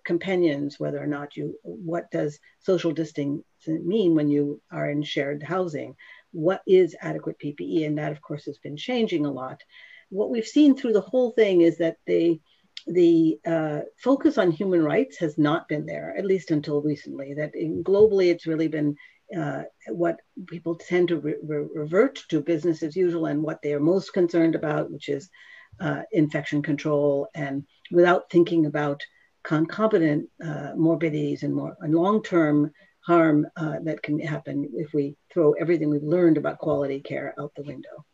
companions, whether or not what does social distancing mean when you are in shared housing? What is adequate PPE? And that, of course, has been changing a lot. What we've seen through the whole thing is that the focus on human rights has not been there, at least until recently. That globally, it's really been what people tend to revert to business as usual, and what they are most concerned about, which is infection control, and without thinking about concomitant morbidities and long-term harm that can happen if we throw everything we've learned about quality care out the window.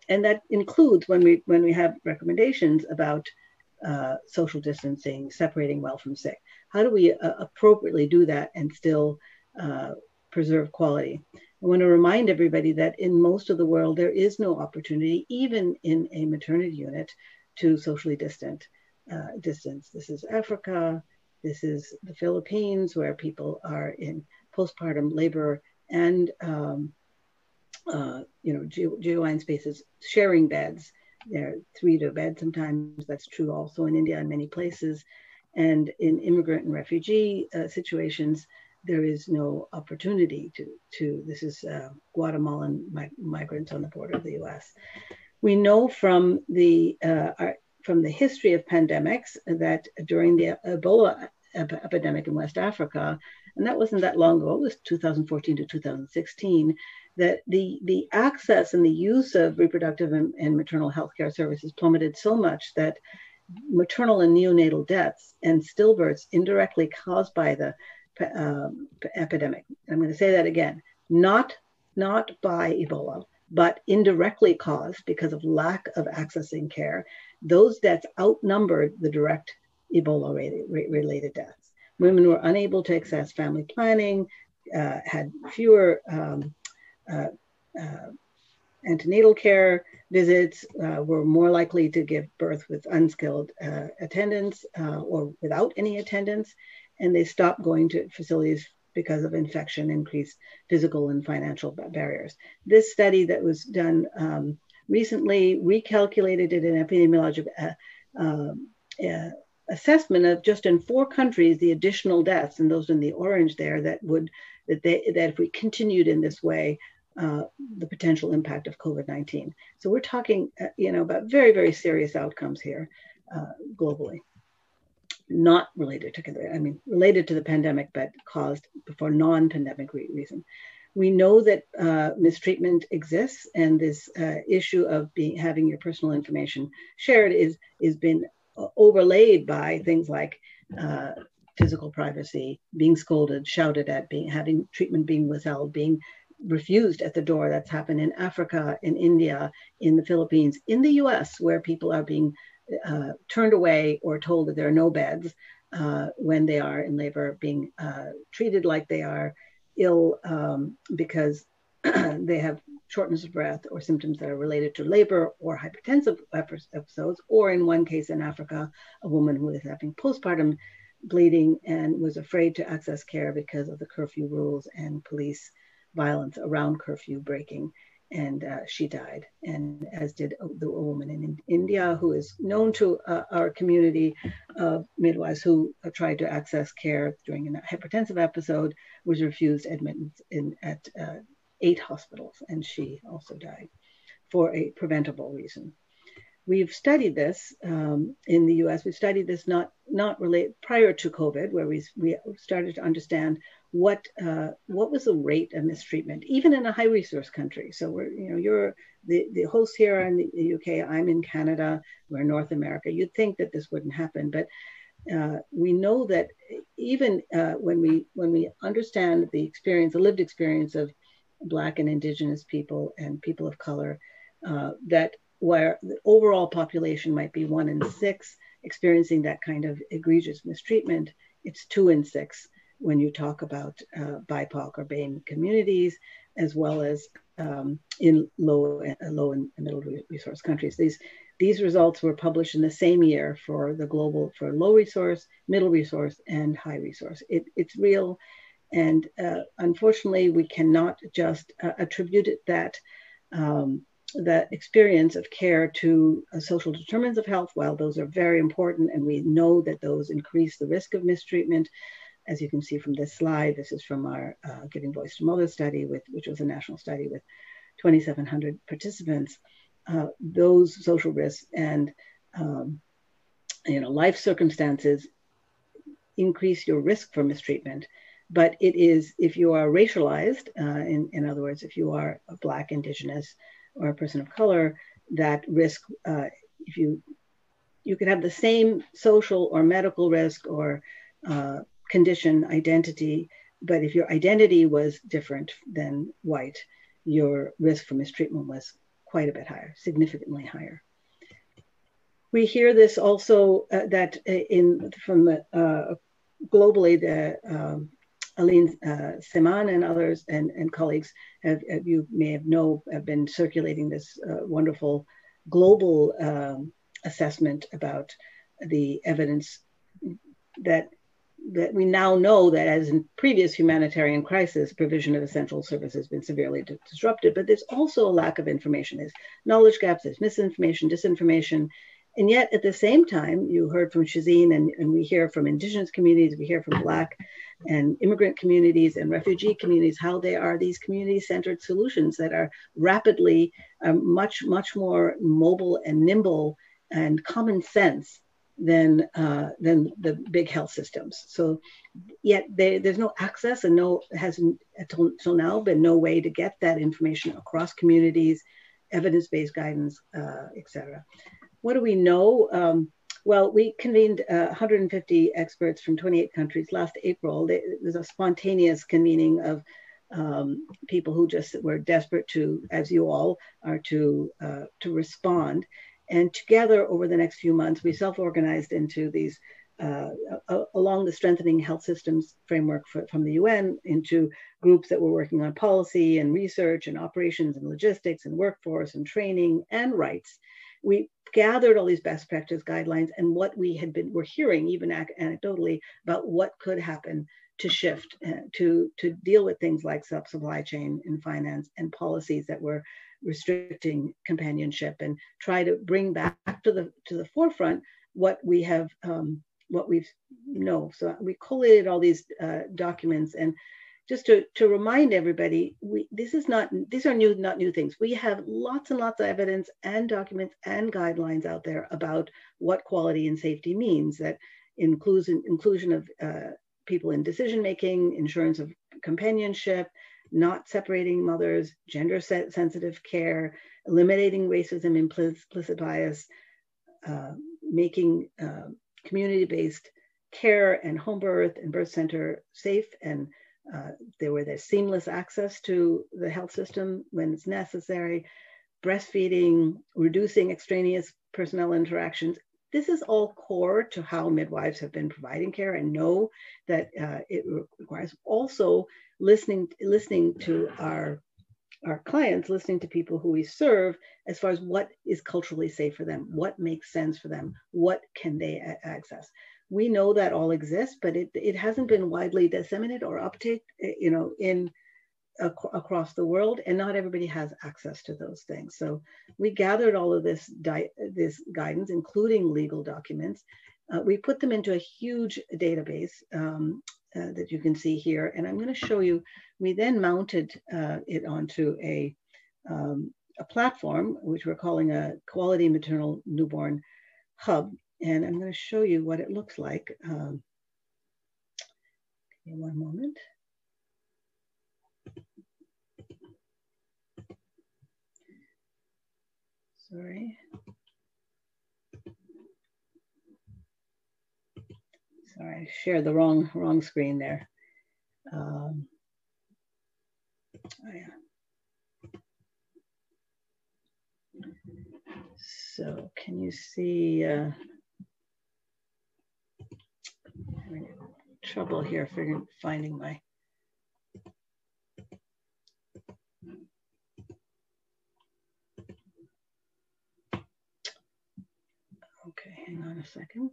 And that includes when we have recommendations about social distancing, separating well from sick. How do we appropriately do that and still preserve quality? I want to remind everybody that in most of the world, there is no opportunity, even in a maternity unit, to socially distance. This is Africa, this is the Philippines, where people are in postpartum labor and GYN spaces, sharing beds. They're 3 to a bed sometimes. That's true also in India and many places. And in immigrant and refugee situations, there is no opportunity to this is Guatemalan migrants on the border of the US. We know from the history of pandemics that during the Ebola epidemic in West Africa, and that wasn't that long ago, it was 2014 to 2016, that the access and the use of reproductive and maternal health care services plummeted so much that maternal and neonatal deaths and stillbirths indirectly caused by the epidemic. I'm going to say that again, not by Ebola, but indirectly caused because of lack of accessing care. Those deaths outnumbered the direct Ebola-related deaths. Women were unable to access family planning, had fewer antenatal care visits, were more likely to give birth with unskilled attendants or without any attendants, and they stopped going to facilities because of infection, increased physical and financial barriers. This study that was done recently recalculated it in epidemiologic assessment of just in 4 countries the additional deaths, and those in the orange there, that if we continued in this way, the potential impact of COVID-19. So we're talking, about very, very serious outcomes here globally, not related to, related to the pandemic, but caused for non-pandemic reason. We know that mistreatment exists, and this issue of having your personal information shared is been overlaid by things like physical privacy, being scolded, shouted at, having treatment being withheld, being refused at the door. That's happened in Africa, in India, in the Philippines, in the US, where people are being turned away or told that there are no beds when they are in labor, being treated like they are ill because they have shortness of breath or symptoms that are related to labor or hypertensive episodes, or in one case in Africa, a woman who is having postpartum bleeding and was afraid to access care because of the curfew rules and police violence around curfew breaking, and she died. And as did a woman in India who is known to our community of midwives who tried to access care during a hypertensive episode, was refused admittance at 8 hospitals, and she also died for a preventable reason. We've studied this in the US. We've studied this not related prior to COVID, where we started to understand what was the rate of mistreatment, even in a high resource country. So you're the host here in the UK, I'm in Canada, we're in North America. You'd think that this wouldn't happen, but we know that even when we understand the lived experience of Black and Indigenous people and people of color, that where the overall population might be 1 in 6 experiencing that kind of egregious mistreatment, it's 2 in 6 when you talk about BIPOC or BAME communities, as well as in low and middle resource countries. These results were published in the same year for low resource, middle resource, and high resource. It's real, and unfortunately, we cannot just attribute that experience of care to social determinants of health. While those are very important, and we know that those increase the risk of mistreatment, as you can see from this slide. This is from our Giving Voice to Mothers study, which was a national study with 2,700 participants. Those social risks and life circumstances increase your risk for mistreatment. But it is, if you are racialized, in other words, if you are a Black, Indigenous, or a person of color, that risk, if you could have the same social or medical risk or condition, identity, but if your identity was different than white, your risk for mistreatment was quite a bit higher, significantly higher. We hear this also that globally, Aline Seman and others and colleagues have been circulating this wonderful global assessment about the evidence that we now know that, as in previous humanitarian crisis, provision of essential services has been severely disrupted, but there's also a lack of information. There's knowledge gaps, there's misinformation, disinformation. And yet at the same time, you heard from Shezeen and we hear from Indigenous communities, we hear from Black and immigrant communities and refugee communities, how they are these community-centered solutions that are rapidly much more mobile and nimble and common sense than the big health systems. So yet there's no access and hasn't until now been no way to get that information across communities, evidence-based guidance, et cetera. What do we know? Well, we convened 150 experts from 28 countries last April. It was a spontaneous convening of people who just were desperate to, as you all are, to respond. And together over the next few months, we self-organized into these, along the strengthening health systems framework from the UN, into groups that were working on policy and research and operations and logistics and workforce and training and rights. We gathered all these best practice guidelines and what we're hearing, even anecdotally, about what could happen to shift, to deal with things like supply chain and finance and policies that were restricting companionship, and try to bring back to the forefront what we have, what we've know. So we collated all these documents, and just to remind everybody, these are not new things. We have lots and lots of evidence and documents and guidelines out there about what quality and safety means. That inclusion of people in decision making, insurance of companionship, not separating mothers, gender sensitive care, eliminating racism, implicit bias, making community-based care and home birth and birth center safe, and there's seamless access to the health system when it's necessary, breastfeeding, reducing extraneous personnel interactions. This is all core to how midwives have been providing care, and know that it requires also listening to our clients, listening to people who we serve as far as what is culturally safe for them, what makes sense for them, what can they access. We know that all exists, but it hasn't been widely disseminated or uptake, across the world, and not everybody has access to those things. So we gathered all of this guidance, including legal documents. We put them into a huge database that you can see here, and I'm going to show you. We then mounted it onto a platform, which we're calling a Quality Maternal Newborn Hub, and I'm going to show you what it looks like. Give me one moment. Sorry, I shared the wrong screen there. Oh yeah. So can you see? Having trouble here finding my. Okay, hang on a second.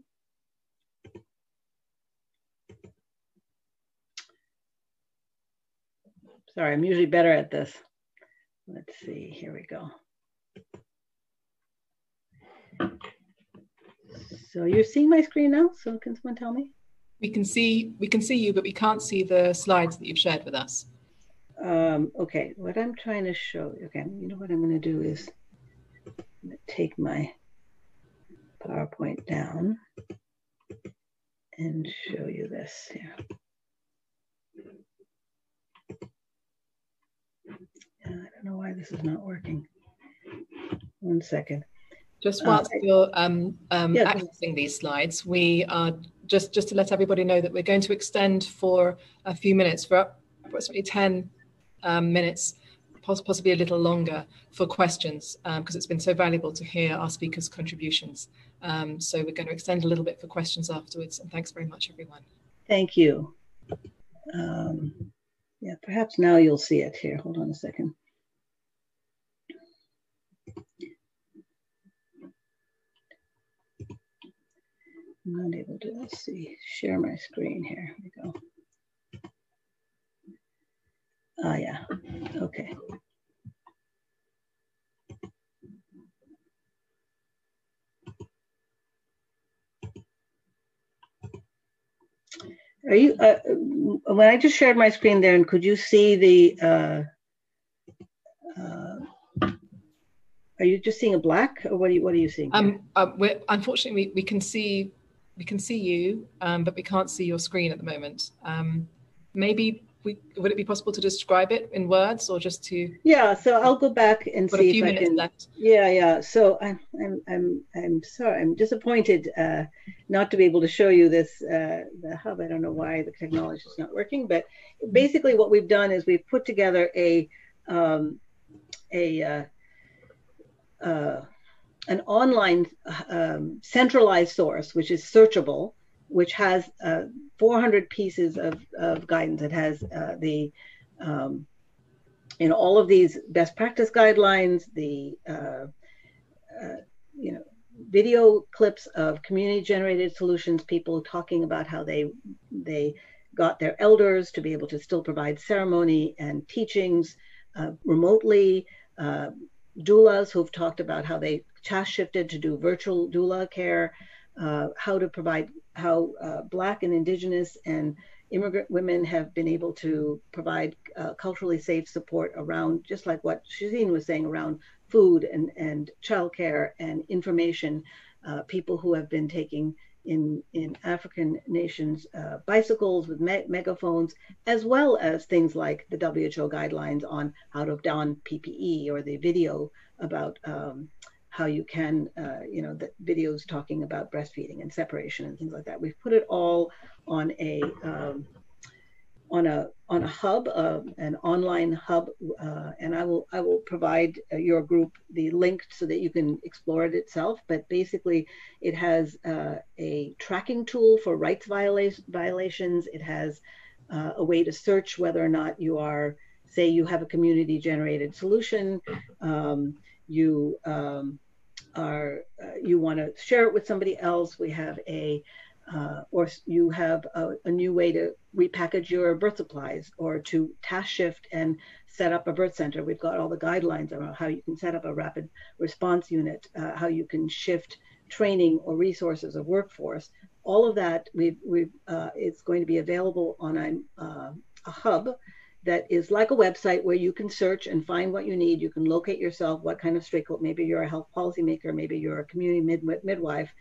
Sorry, I'm usually better at this. Let's see, here we go. So you're seeing my screen now? So can someone tell me? We can see you, but we can't see the slides that you've shared with us. Okay, what I'm trying to show you, okay, you know what I'm going to do is I'm going to take my PowerPoint down and show you this here. I don't know why this is not working. One second. Just whilst you're accessing these slides, we are just to let everybody know that we're going to extend for a few minutes, for approximately 10 minutes, possibly a little longer, for questions, because it's been so valuable to hear our speakers' contributions. So we're going to extend a little bit for questions afterwards. And thanks very much, everyone. Thank you. Yeah, perhaps now you'll see it here. Hold on a second. I'm not able to, let's see, share my screen here. Here we go. Ah, yeah, okay. Are you, when I just shared my screen there, and could you see the, are you just seeing a black, or what are you seeing? Unfortunately, we can see you, but we can't see your screen at the moment. Maybe would it be possible to describe it in words, or just to? Yeah, so I'll go back and see if I can. Left. Yeah. So I'm sorry. I'm disappointed not to be able to show you this the hub. I don't know why the technology is not working, but basically what we've done is we've put together an online centralized source, which is searchable, which has 400 pieces of guidance. It has all of these best practice guidelines, the video clips of community generated solutions, people talking about how they got their elders to be able to still provide ceremony and teachings remotely, doulas who've talked about how they task shifted to do virtual doula care, how Black and Indigenous and immigrant women have been able to provide culturally safe support around, just like what Shezeen was saying, around food and childcare and information. People who have been taking in African nations bicycles with megaphones, as well as things like the WHO guidelines on how to don PPE, or the video about how you can, the videos talking about breastfeeding and separation and things like that. We've put it all on a hub, an online hub, and I will provide your group the link so that you can explore it itself. But basically, it has a tracking tool for rights violations. It has a way to search whether or not you are, say, you have a community-generated solution. You want to share it with somebody else. We have or you have a new way to repackage your birth supplies, or to task shift and set up a birth center. We've got all the guidelines around how you can set up a rapid response unit, how you can shift training or resources of workforce. All of that it's going to be available on a hub that is like a website where you can search and find what you need. You can locate yourself, what kind of straight coat, maybe you're a health policymaker, maybe you're a community midwife.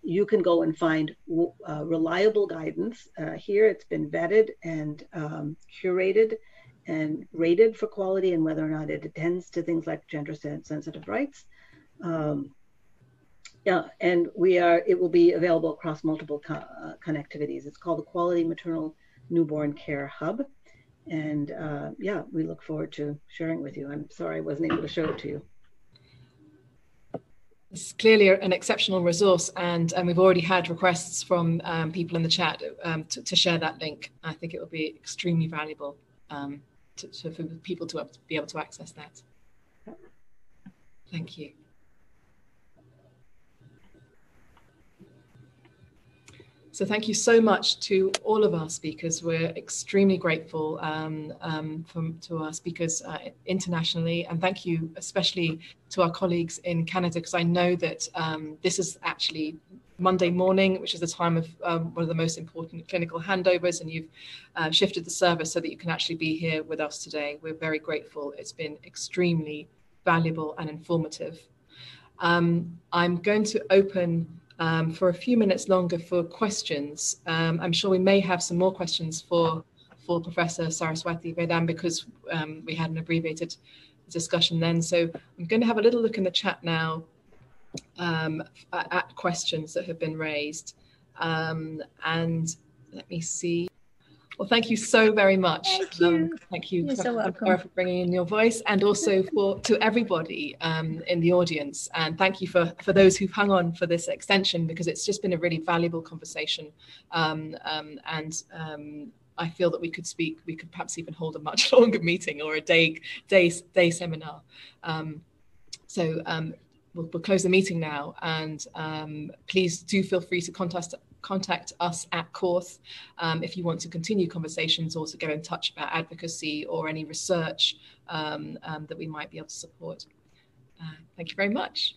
You can go and find reliable guidance. Here it's been vetted and curated and rated for quality and whether or not it attends to things like gender sensitive rights. And it will be available across multiple connectivities. It's called the Quality Maternal Newborn Care Hub. And we look forward to sharing with you. I'm sorry I wasn't able to show it to you. It's clearly an exceptional resource, and we've already had requests from people in the chat to share that link. I think it will be extremely valuable for people to be able to access that. Thank you. So thank you so much to all of our speakers. We're extremely grateful to our speakers internationally, and thank you especially to our colleagues in Canada, because I know that this is actually Monday morning, which is the time of one of the most important clinical handovers, and you've shifted the service so that you can actually be here with us today. We're very grateful. It's been extremely valuable and informative. I'm going to open for a few minutes longer for questions. I'm sure we may have some more questions for Professor Saraswathi Vedam, because we had an abbreviated discussion then. So I'm going to have a little look in the chat now at questions that have been raised. And let me see. Well, thank you so very much. Thank you. Thank you, Dr. for bringing in your voice, and also to everybody in the audience. And thank you for those who've hung on for this extension, because it's just been a really valuable conversation. I feel that we could perhaps even hold a much longer meeting or a day seminar. We'll close the meeting now, and please do feel free to contact us at CORTH if you want to continue conversations, or to go in touch about advocacy or any research that we might be able to support. Thank you very much.